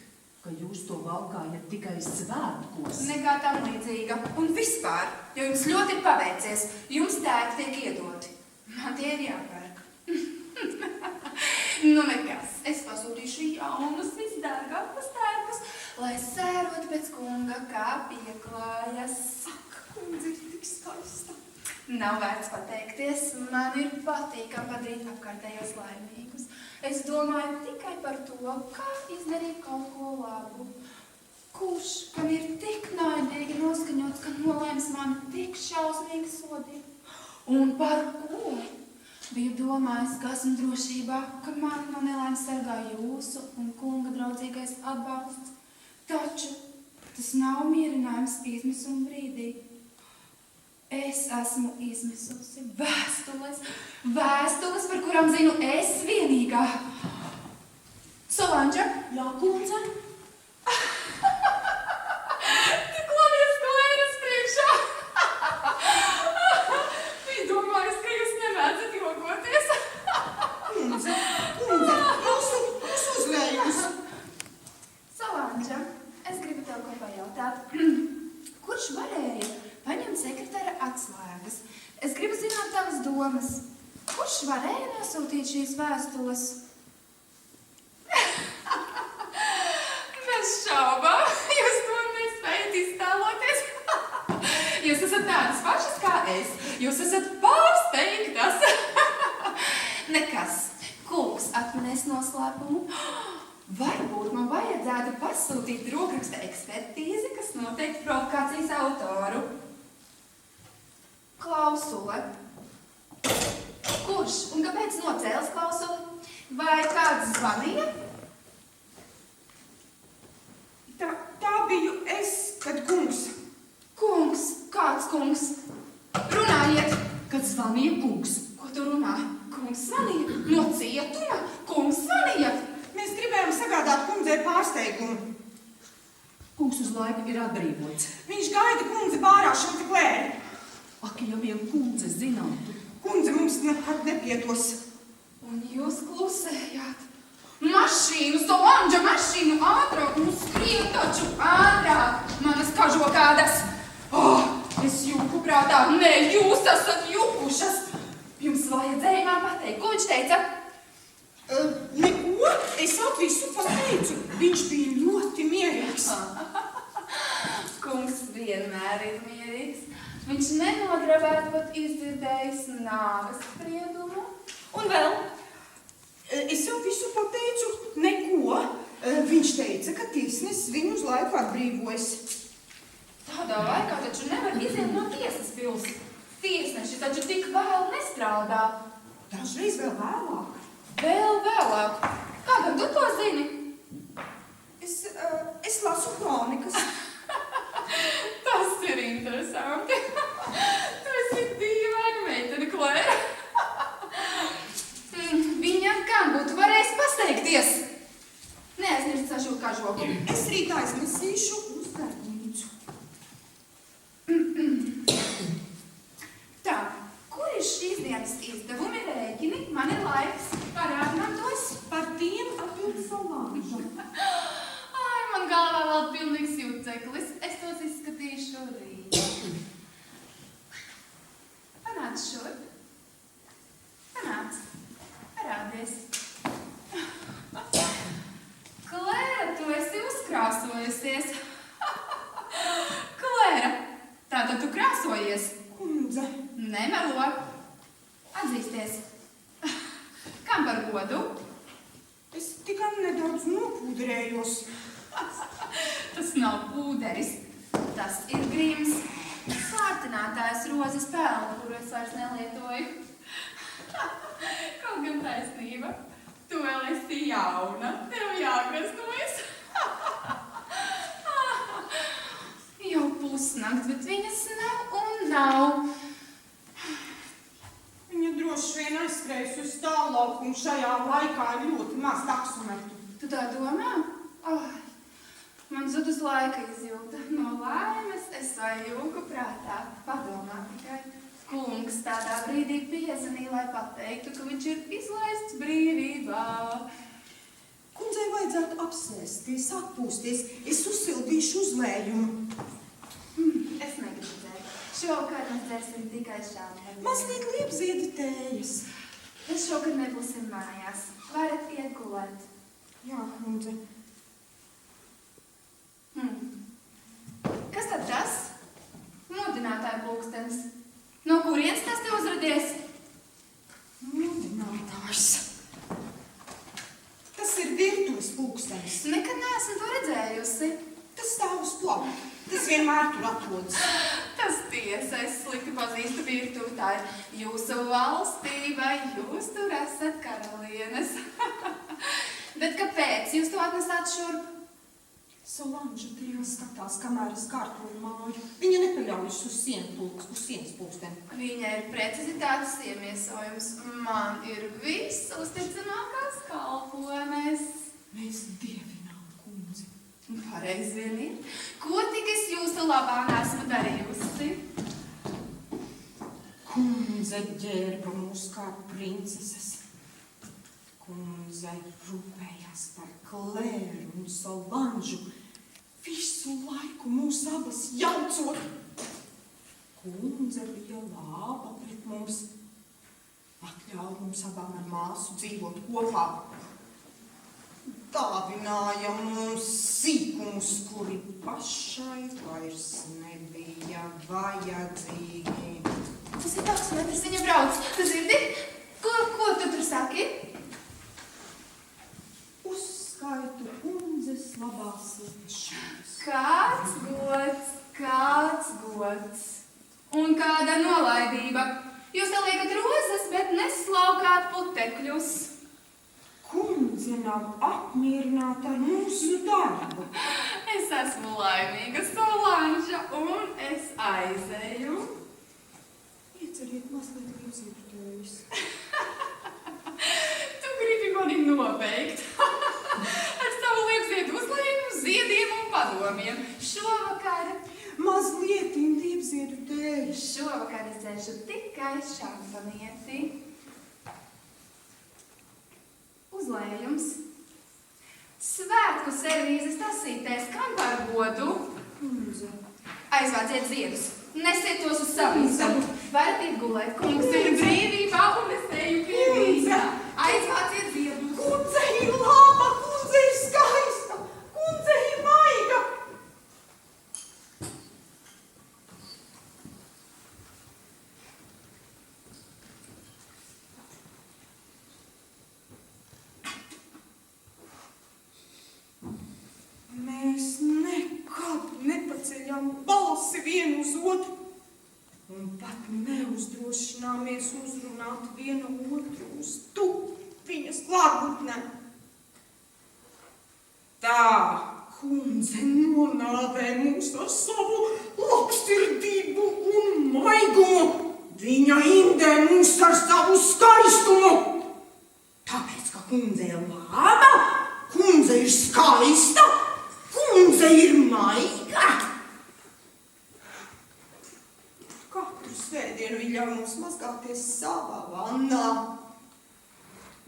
ka jūs to valkājat tikai svētkos. Nekā tam līdzīga. Un vispār, jo jums ļoti paveicies, jums tēti tiek iedoti. Man tie ir jāpērk. Nu nekas, es pasūtīšu jaunus visdārgākus tērpus, lai sērot pēc kunga, kā pieklājas. Ak, kundze ir tik skaista. Nav vērts pateikties, man ir patīkam padarīt apkārtējos laimīgus. Es domāju tikai par to, kā izdarīt kaut ko labu. Kurš, kam ir tik naidīgi noskaņots, ka nolēms mani tik šausmīgi sodīt? Un par ko? Biju domājis, ka esmu drošībā, ka mani no nelaimes sargā jūsu un kunga draudzīgais atbalsts. Taču tas nav mierinājums izmisuma brīdī. Es esmu izmisusi vēstules, par kurām zinu es vienīgā. Solanža? Jā, kundze? Tu klavies Klēras priekšā. Viņa domājas, ka jūs nemēdzat jokoties. Kundze, jūsu uzlējums. Solanža, es gribu tev ko pajautāt. Kurš varēja paņemt sekretāra atslēgas? Es gribu zināt tavas domas. Kurš varēja nosūtīt šīs vēstules? Bez šaubām, jūs to nespējat iztēloties. Jūs esat tādas pašas kā es. Jūs esat pārsteigtas. Nekas. Kungs atminēs noslēpumu. Varbūt man vajadzētu pasūtīt rokraksta ekspertīzi, kas noteikti provokācijas autoru. Klausule. Kurš un kāpēc nocēlis klausuli? Vai kāds zvanīja? Tā biju es, kad kungs. Kungs, kāds kungs? Runājiet! Kad zvanīja kungs. Ko tu runā? Kungs zvanīja? No cietuma? Kungs zvanīja? Mēs gribējām sagādāt kundzei pārsteigumu. Kungs uz laiku ir atbrīvots. Viņš gaida kundzi bārā šeit Klēri. Ak, ja vien kundze zinātu. Kundze mums nekad nepiedos. Un jūs klusējāt. Mašīnu, Solanža, mašīnu, ātrāk, nu skrien taču ātrāk, manas kažokādas. Es jūku prātā, nē, jūs esat jukušas. Jums vajadzēja man pateikt, ko viņš teica? Neko, es visu pateicu. Viņš bija ļoti mierīgs. Kungs vienmēr ir mierīgs. Viņš nenodarbētot izdzirdējis nāves spriedumu. Un vēl? Es visu pateicu, neko. Viņš teica, ka tiesnesis viņu uz laiku atbrīvojas. Tādā laikā taču nevar iziet no tiesas pils. Tiesneši taču tik vēl nestrādā. Dažreiz vēl vēlāk. Vēl vēlāk. Kā gan tu to zini? Es lasu kronikas. Tas ir interesanti. Tu esi dīvaina meitene, Klēra. Viņa gan būtu varējis pasteigties. sažūt kažoku. Es rīt aiznesīšu uz darbnīcu. Tā, kur ir šīs dienas izdevumi rēķini? Man ir laiks. Parādi man tos. Par tiem atbild Solanža. Ai, man galvā vēl pilnīgs jūceklis. Es tos izskatīšu rīt. Panāc šurp. Panāc. Parādies. Klēra, tu esi uzkrāsojusies. Klēra, tātad tu krāsojies? Kundze. Nemelo. Atzīsties. Kam par godu? Es tikai nedaudz nopūdrējos. Tas nav pūderis. Tas ir grims. Sārtinātājs rozes pelna, kuru es vairs nelietoju. Kaut gan taisnība. Tu vēl esi jauna. Tev jākrasnojas. Jau pusnakts, bet viņas nav un nav. Viņa droši vien aizskrējas uz tālauku un šajā laikā ir ļoti maz taksometru. Tu tā domā? Ai, man zudus laika izjūta. No laimes es sajūku prātā. Padomā tikai. Kungs tādā brīdī piezvanīja, lai pateiktu, ka viņš ir izlaists brīvībā. Kundzei vajadzētu apsēsties, atpūsties. Es uzsildīšu uzlējumu. Es negribu dzert. Šovakar mēs dzersim tikai šādi. Mazliet liepziedi tējas. Es šokad nebūsim mājās. Varat iet gulēt. Jā, kundze. Kas tad tas? Mudinātāja pulkstenis. No kurienes tas te uzradies? Mudinātājs. Tas ir virtuves pulkstenis. Nekad neesmu to redzējusi. Tas stāv uz plauka. Tas vienmēr tur atrodas. Tas tiesa, es slikti pazīstu virtuvi. Tā ir jūsu valstība, jūs tur esat karalienes. Bet kāpēc jūs to atnesāt šurp? Solanža tajā skatās, kamēr es kārtoju māju. Viņa nepaļaujas uz sienas pulksteni. Viņa ir precizitātes iemiesojums. Man ir viss uzticamākās kalpones. Mēs dievinām kundzi. Pareizi vien ir. Ko tik es jūsu labā neesmu darījusi? Kundze ģērba mūs kā princeses. Kundze rūpējās par Klēru un Solanžu. Visu laiku mūs abas jaucot. Kundze bija laba pret mums. Atļauj mums abām ar māsu dzīvot kopā. Dāvināja mums sīkumus, kuri pašai vairs nebija vajadzīgi. Tas ir taksometrs, viņa brauc. Tu dzirdi? Ko tu tur saki? Uzskaitu kundzes labās liešanas. Kāds gods. Un kāda nolaidība. Jūs te liekat rozes, bet neslaukāt putekļus. Kundze nav apmierināta ar mūsu darbu. Es esmu laimīga, Solanža, un es aizeju. Ieceriet mazliet liepziedotājus. Tu gribi mani nobeigt. Ar savu liepziedu uzlējumu, ziediem un padomiem. Šovakar liepziedotājus. Šovakar es dzeršu tikai šampanieti. Uzlējums. Svētku servīzes tasītēs, kam par godu? Kundze. Aizvāciet ziedus. Nesiet tos uz savu istabu. Varat iet gulēt. Kungs ir brīvībā un es eju pie vīna. Aizvāciet ziedus. Kundze ir laba, kundze ir skaista, kundze ir maiga. Mēs nekad nepaceļam balsi vienu uz otru un pat neuzdrošināmies uzrunāt vienu otru uz tu viņas klātbūtnē. Tā kundze nonāvē mūs ar savu labsirdību un maigumu. Viņa indē mūs ar savu skaistumu. Tāpēc, ka kundze ir laba, kundze ir ir skaista, kundze ir maiga. Katru svētdienu viņa ļauj mums mazgāties savā vannā.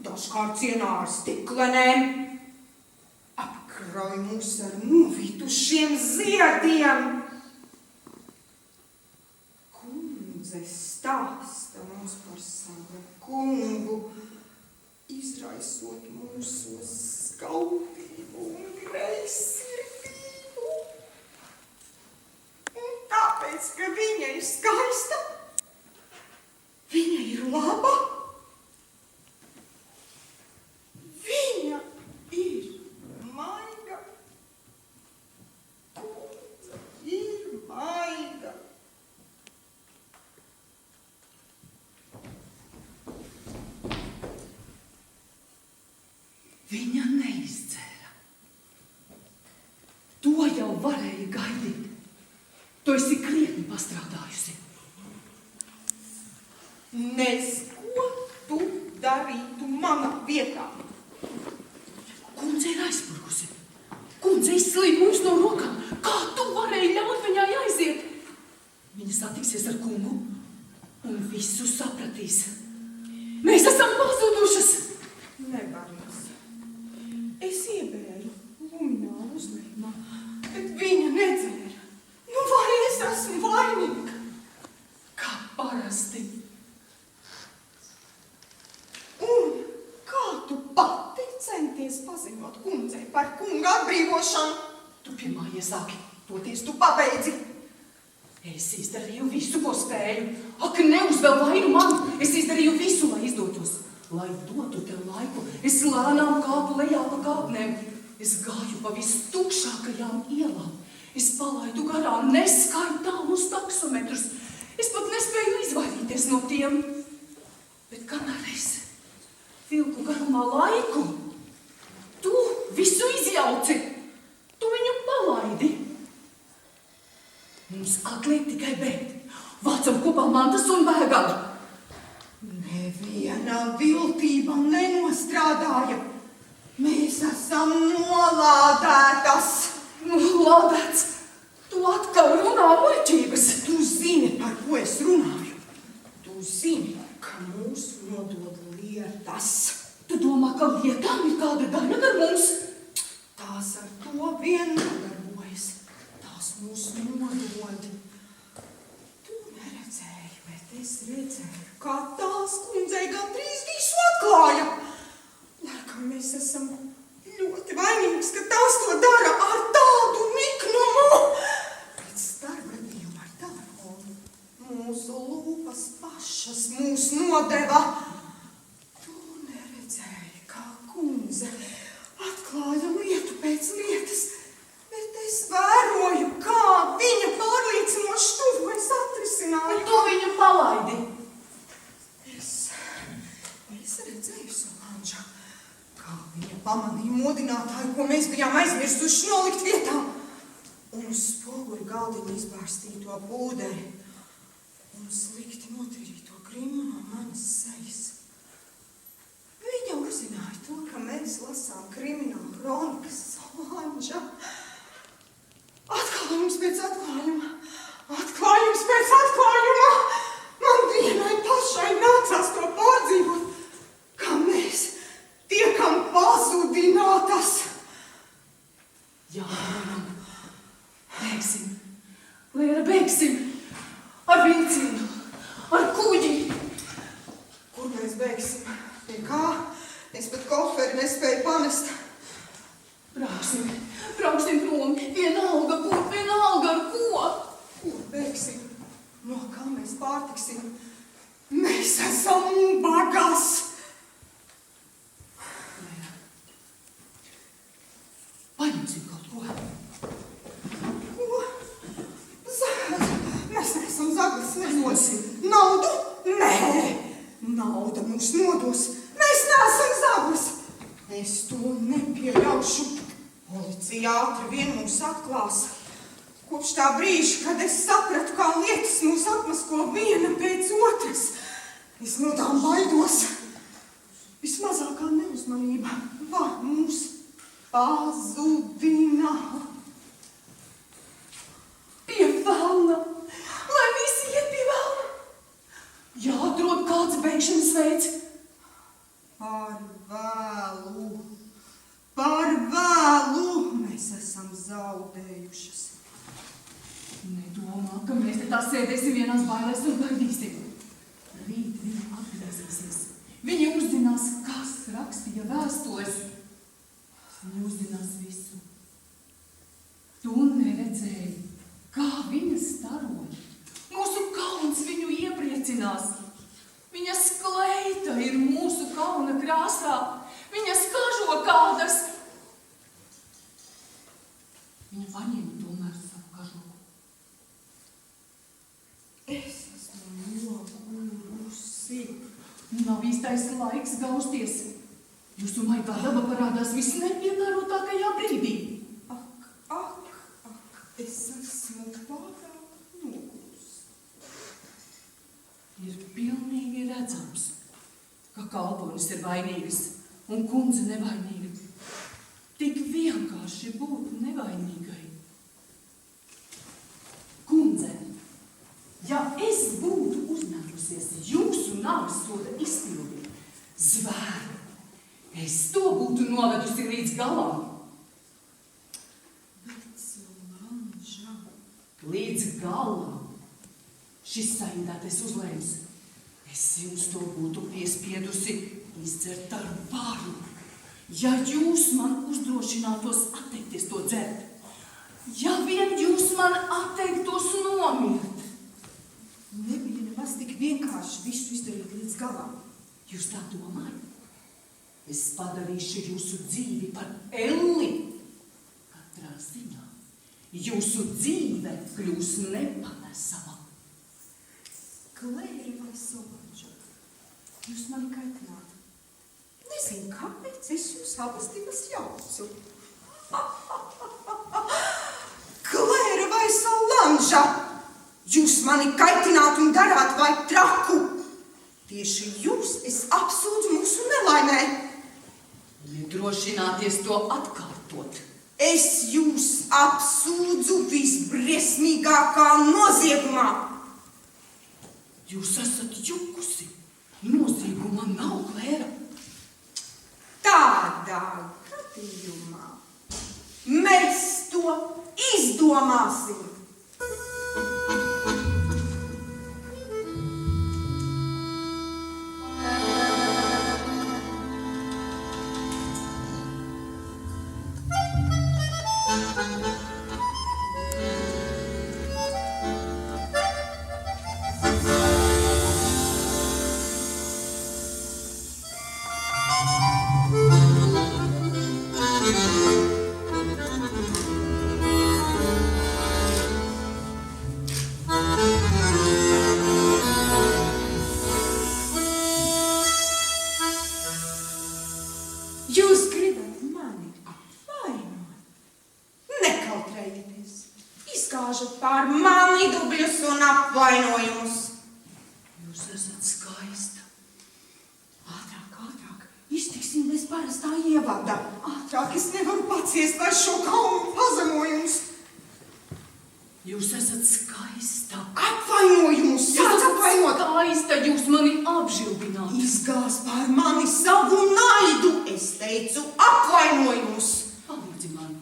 Dažkārt cienā ar stiklenēm, apkrauj mūs ar novītušiem ziediem. Kundze stāsta mums par savu kungu, izraisot mūsos skaudību un greizsirdību. Un tāpēc, ka viņa ir skaista, viņa ir laba, viņa ir maiga. Kundze ir maiga. Viņa neizdzēra. To jau varēja gaidīt. Tu esi krietni pastrādājusi. Nez, ko tu darītu manā vietā? Kundze ir aizpurgusi. Kundze izslīd mums no rokām. Kā tu varēji ļaut viņai aiziet? Viņa satiksies ar kungu un visu sapratīs. Mēs esam pazudušas. Nevarēs. Es iebēru luminālu uzlīmā, bet viņa nedzēra. Nu vai es esmu vainīga? Kā parasti. Un kā tu pati centies paziņot kundzei par kunga atbrīvošanu? Tu pirmā iesāki. Toties tu pabeidzi. Es izdarīju visu, ko spēju. Ak, neuzvēl vainu man. Es izdarīju visu, lai izdotos. Lai dotu tev laiku, es lēnām kāpu lejā pa kāpnēm. Es gāju pa vistukšākajām ielām. Es palaidu garām neskaitāmus taksometrus. Es pat nespēju izvairīties no tiem. Bet kamēr es vilku garumā laiku, tu visu izjauci. Tu viņu palaidi. Mums atliek tikai bēgt. Vācam kopā mantas un bēgam. Neviena viltība nenostrādāja. Mēs esam nolādētas. Lādēts, tu atkal runā muļķības. Tu zini, par ko es runāju. Tu zini, ka mūs nodod lietas. Tu domā, ka lietām ir kāda daļa ar mums? Tās ar to vien nodarbojas. Tās mūs nodod. Tu neredzēji, bet es redzēju, kā tās kundzei gandrīz visu atklāja. Laikam mēs esam ļoti vainīgas, ka tās to dara ar tādu niknumu. Pēc starpgadījuma ar telefonu mūsu lūpas pašas mūs nodeva. Tu neredzēji, kā kundze atklāja lietu pēc lietas, bet es vēroju, kā viņa pārliecinoši tuvojas atrisinājumu. Un to viņa palaidi. Es redzēju Solanža, kā viņa pamanīja modinātāju, ko mēs bijām aizmirsuši nolikt vietā, un uz spoguļu galdiņu izbārstīto pūderi un slikti notīrīto grimu no manas sejas. Viņa uzzināja to, ka mēs lasām kriminālu kronikas Solanža. Atklājums pēc atklājuma, atklājums pēc atklājuma. Man vienai pašai nācās to pārdzīvot, kā mēs tiekam pazudinātas. Jā, Lēram, bēgsim. Lēra, bēgsim. Ar vilcienu, ar kuģi. Kur mēs bēgsim? Pie kā? Es pat koferi nespēju panest. Brauksim prom. Vienalga, kur, vienalga, ar ko. Kur bēgsim? No kā mēs pārtiksim? Mēs esam bagas. Lēra, paņemsim kaut ko. Ko? Mēs neesam zaglis, nedosim. Naudu? Nē, nauda mums nodos. Mēs neesam zaglis. Es to nepieļaušu. Policija ātri vien mūs atklās. Kopš tā brīža, kad es sapratu, kā lietas mūs atmasko viena pēc otras, es no tām baidos. Vismazākā neuzmanība var mūs pazudina. Pie velna! Lai visi iet pie velna! Jāatrod kāds beigšanas veids. Par vēlu mēs esam zaudējušas. Nedomā, ka mēs te tā sēdēsim vienās bailēs un gaidīsim. Rīt viņa atgriezīsies. Viņa uzzinās, kas rakstīja vēstules. Viņa uzzinās visu. Tu neredzēji, kā viņa staroja. Mūsu kauns viņu iepriecinās. Viņas kleita ir mūsu kauna krāsā. Viņas kažokādas. Viņa paņēma tomēr savu kažoku. Es esmu nogurusi. Nav īstais laiks gausties. Jūsu maigā daba parādās visnepiemērotākajā brīdī. Ak, es esmu pārāk nogurusi. Ir pilnīgi redzams, ka kalponis ir vainīgas un kundze nevainīga. Tik vienkārši būt nevainīgai. Kundze, ja es būtu uzņēmusies jūsu nāves soda izpildi, zvēru, es to būtu novedusi līdz galam. Bet Solanža. Līdz galam. Šis saindētais uzlēms. Es jums to būtu piespiedusi izdzert ar varu. Ja jūs man uzdrošinātos atteikties to dzert, ja vien jūs man atteiktos nomirt. Nebija nemaz tik vienkārši visu izdarīt līdz galam. Jūs tā domājat? Es padarīšu jūsu dzīvi par elli. Katrā ziņā jūsu dzīve kļūs nepanesama. Klēra vai Solanža, jūs mani kaitināt. Nezinu, kāpēc es jūs abas divas jaucu. Klēra vai Solanža, jūs mani kaitināt un darāt vai traku. Tieši jūs es apsūdzu mūsu nelaimē. Nedrošināties to atkārtot. Es jūs apsūdzu visbriesmīgākā noziegumā. Jūs esat jukusi. Nozieguma nav, Klēra. Tādā gadījumā mēs to izdomāsim. Jūs gribat mani apvainot? Nekautrējieties. Izgāžat pār mani dubļus un apvainojumus. Jūs esat skaista. Ātrāk. Iztiksim bez parastā ievada. Ātrāk, es nevaru paciest vairs šo kaunu pazemojumus. Jūs esat skaista. Apvainojumus! Sāc apvainot! Skaista, jūs mani apžilbināt. Izgāz pār mani savu naidu. Es teicu apvainojumus. Palīdzi man.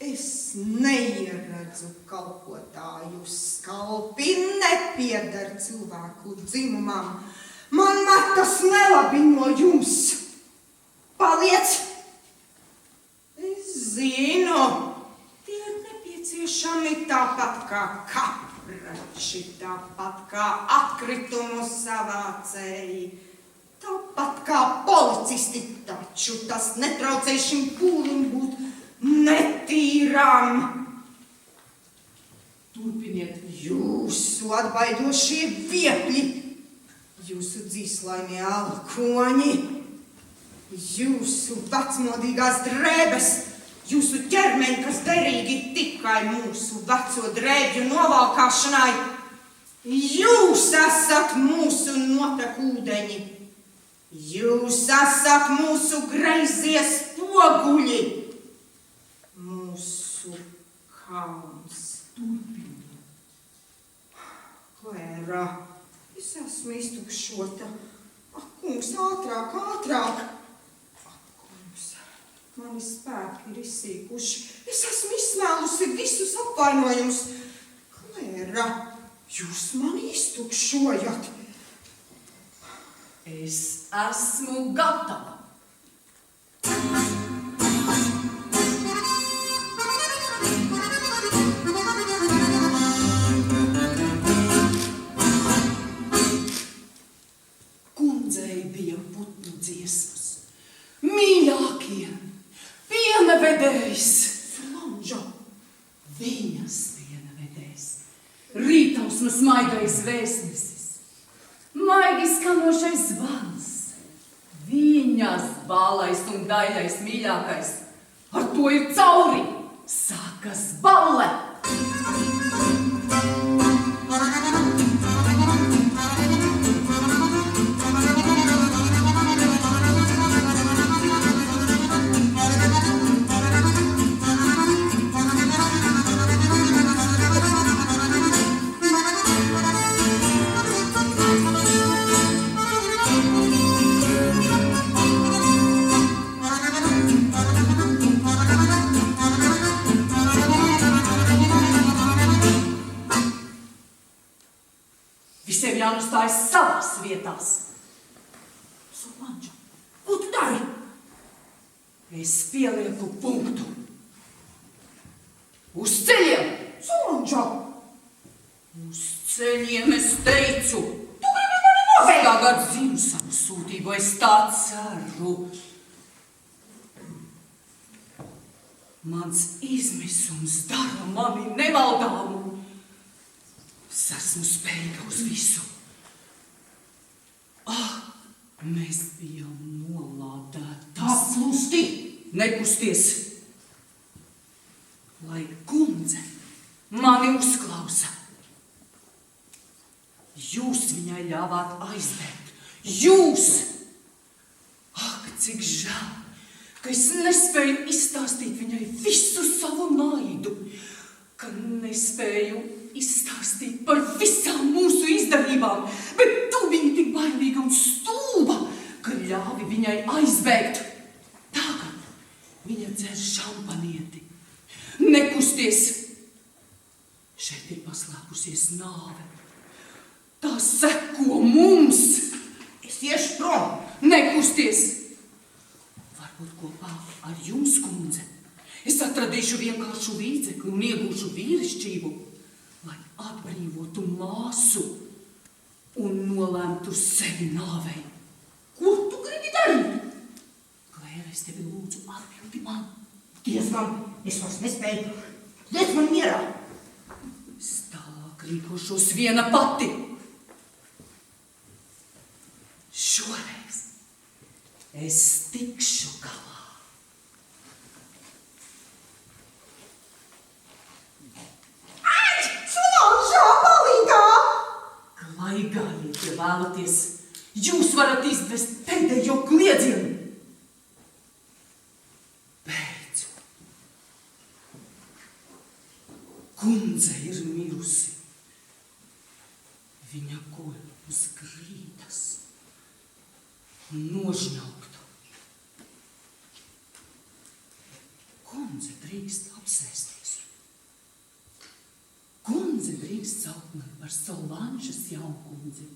Es neieredzu kalpotāju skalpi, nepieder cilvēku dzimumam. Man metas nelabi no jums. Paliec! Es zinu, tie ir nepieciešami tāpat kā kaprači, tāpat kā atkritumu savācēji, tāpat kā policisti, taču tas netraucē šim pūlim būt netīram. Turpiniet. Jūsu atbaidošie viepļi, jūsu dzīslaimie alkoņi, jūsu vecmodīgās drēbes, jūsu ķermeni, kas derīgi tikai mūsu veco drēbju novalkāšanai. Jūs esat mūsu notekūdeņi, jūs esat mūsu greizie spoguļi. Mūsu kauns. Turpini. Klēra, es esmu iztukšota. Ak, kungs, ātrāk, ātrāk. Ak, kungs, mani spēki ir izsīkuši. Es esmu izsmēlusi visus apvainojumus. Klēra, jūs mani iztukšojat. Es esmu gatava. Kundzei bija putnu dziesmas. Mīļākie, piena vedējs. Solanža, Viņas piena vedējs. Rītausmas maigais vēstnesis. Maigi skanošais zvans. Viņas bālais un daļais mīļākais. Ar to ir cauri. Sākas balle. Visiem jānostājas savās vietās. Solanža, ko tu dari? Es pielieku punktu. Uz ceļiem! Solanža, Uz ceļiem es teicu. tu gribi mani novēt? Tagad zinu savu sūtību, es tā ceru. Mans izmisums dara mani nevaldāmu. Es esmu spējīga uz visu. Mēs bijām nolādētas. Aplusti! Nekusties, lai kundze mani uzklausa. Jūs viņai ļāvāt aizbēgt. Jūs! Ak, cik žēl, ka es nespēju izstāstīt viņai visu savu naidu, ka nespēju izstāstīt par visām mūsu izdarībām, bet tu biji tik bailīga un stulba, ka ļāvi viņai aizbēgt. Tagad viņa dzer šampanieti. Nekusties! Šeit ir paslēpusies nāve. Tā seko mums! Es iešu prom! Nekusties! Varbūt kopā ar jums, kundze, es atradīšu vienkāršu līdzekli un iegūšu vīrišķību, lai atbrīvotu māsu un nolemtu sevi nāvei. Ko tu gribi darīt? Klēra, es tevi lūdzu atbildi man. Diezgan, es vairs nespēju. Liec man mierā. Es tālāk rīkošos viena pati. Šoreiz es tikšu galā. Ai, Solanža, palīgā! Lai gājiet, ja vēlaties, jūs varat izvest pēdējo kliedzienu. Beidzot. Kundze ir mirusi. Viņa guļ uz grīdas, nožņaukta. Kundze drīkst apsēsties. Kundze drīkst saukt mani par Solanžas jaunkundzi.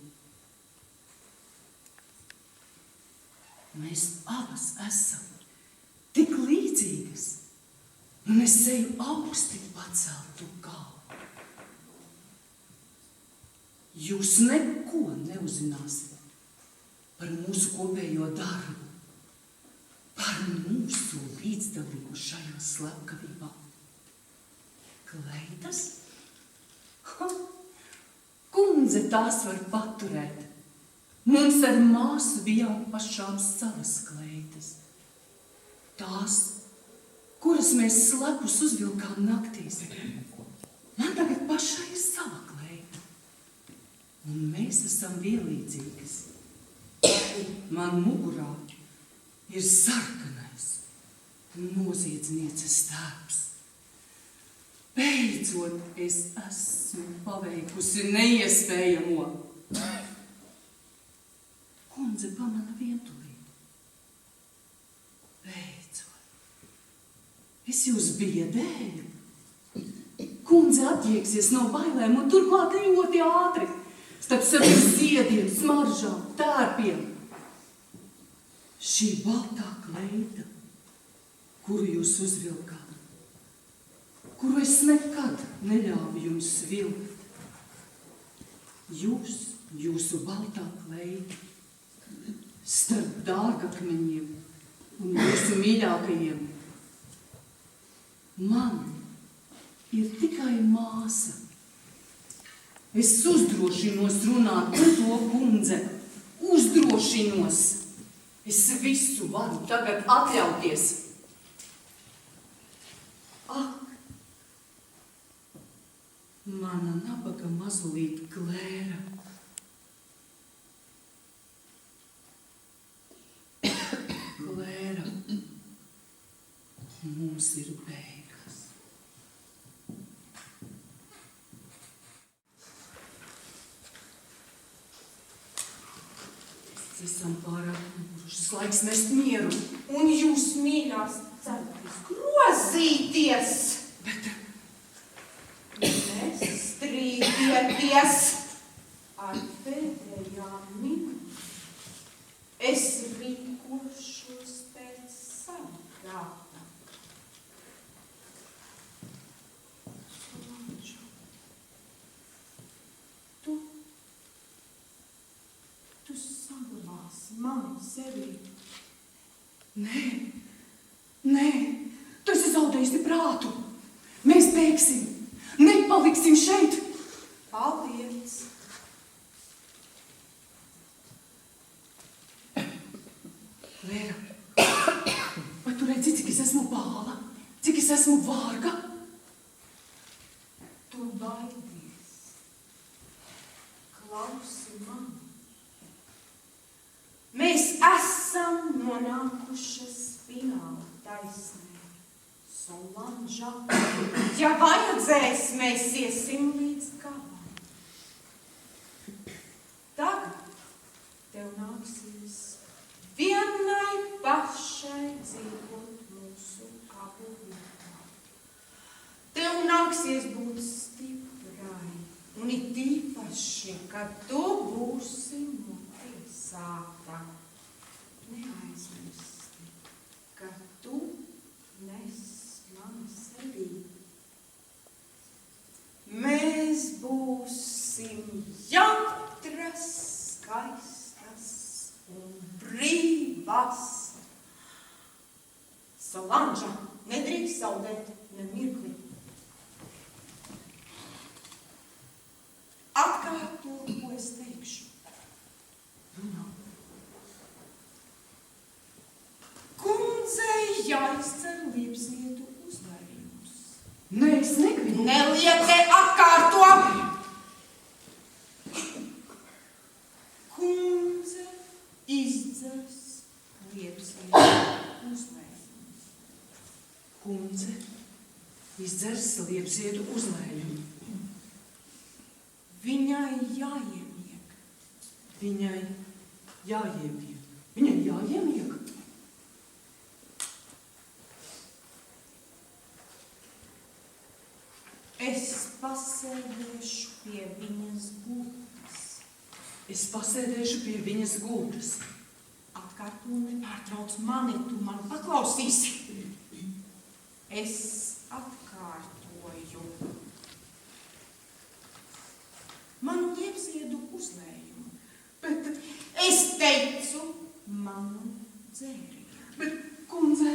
Mēs abas esam tik līdzīgas, un es eju augsti paceltu galvu. Jūs neko neuzzināsiet par mūsu kopējo darbu, par mūsu līdzdalību šajā slepkavībā. Kleitas? Kundze tās var paturēt. Mums ar māsu bijām pašām savas kleitas. Tās, kuras mēs slepus uzvilkām naktīs. Man tagad pašai ir sava kleita. Un mēs esam vienlīdzīgas. Man mugurā ir sarkanais, Noziedznieces darbs. Beidzot, es esmu paveikusi neiespējamo. Kundze pamana vientulību. Beidzot. Es jūs biedēju. Kundze atjieksies no bailēm un turklāt ļoti ātri. Starp saviem ziediem, smaržām, tērpiem. Šī baltā kleita, kuru jūs uzvilkāt, kuru es nekad neļāvu jums vilkt. Jūsu baltā kleita, starp dārgakmeņiem un jūsu mīļākajiem. Man ir tikai māsa. Es uzdrošinos runāt par to, kundze. Uzdrošinos. Es visu varu tagad atļauties. Ak, mana nabaga mazulīt Klēra. Klēra, mums ir beigas. Esam pārāk nogurušas, laiks mest mieru. Un jūs, mīļās, ceraties grozīties. Bet nestrīdieties ar pēdējām minūtēm. Es rīkošos pēc savu prāta. Tu saglabāsi mani sevī. Nē, tu esi zaudējusi prātu. Mēs bēgsim, nepaliksim šeit. Paldies! Klēra, vai tu redzi, cik es esmu bāla, cik es esmu vārga? Tu baidies. Klausi mani. Mēs esam nonākušas fināla taisnē. Solanža, ja vajadzēs, mēs iesim līdz galam. Tagad tev nāksies vienai pašai dzīvot mūsu abu vietā. Tev nāksies būt stiprai, un it īpaši, kad tu būsi motiesāta. Neaizmirsti, ka tu nes mani sevī. Mēs būsim jautras, skaistas un brīvas. Solanža, nedrīkst zaudēt ne mirkli. Atkārto, ko es teikšu. Runā. Kundzei jāizdzer liepziedu uzlējumus. Nē, es negribu. Neliete atkārto! Kundze izdzers liepziedu uzlējumus. Kundze izdzers liepziedu uzlējumu. Viņai jāiemiek. Viņai jāiemiek. Viņai jāiemiek. Es pasēdēšu pie viņas gultas. Es pasēdēšu pie viņas gultas. Atkārto nepārtrauc mani, tu mani paklausīsi. Es atkārtoju. Manu liepziedu uzlējumu. Bet, Es teicu manu dzērienu. kundze,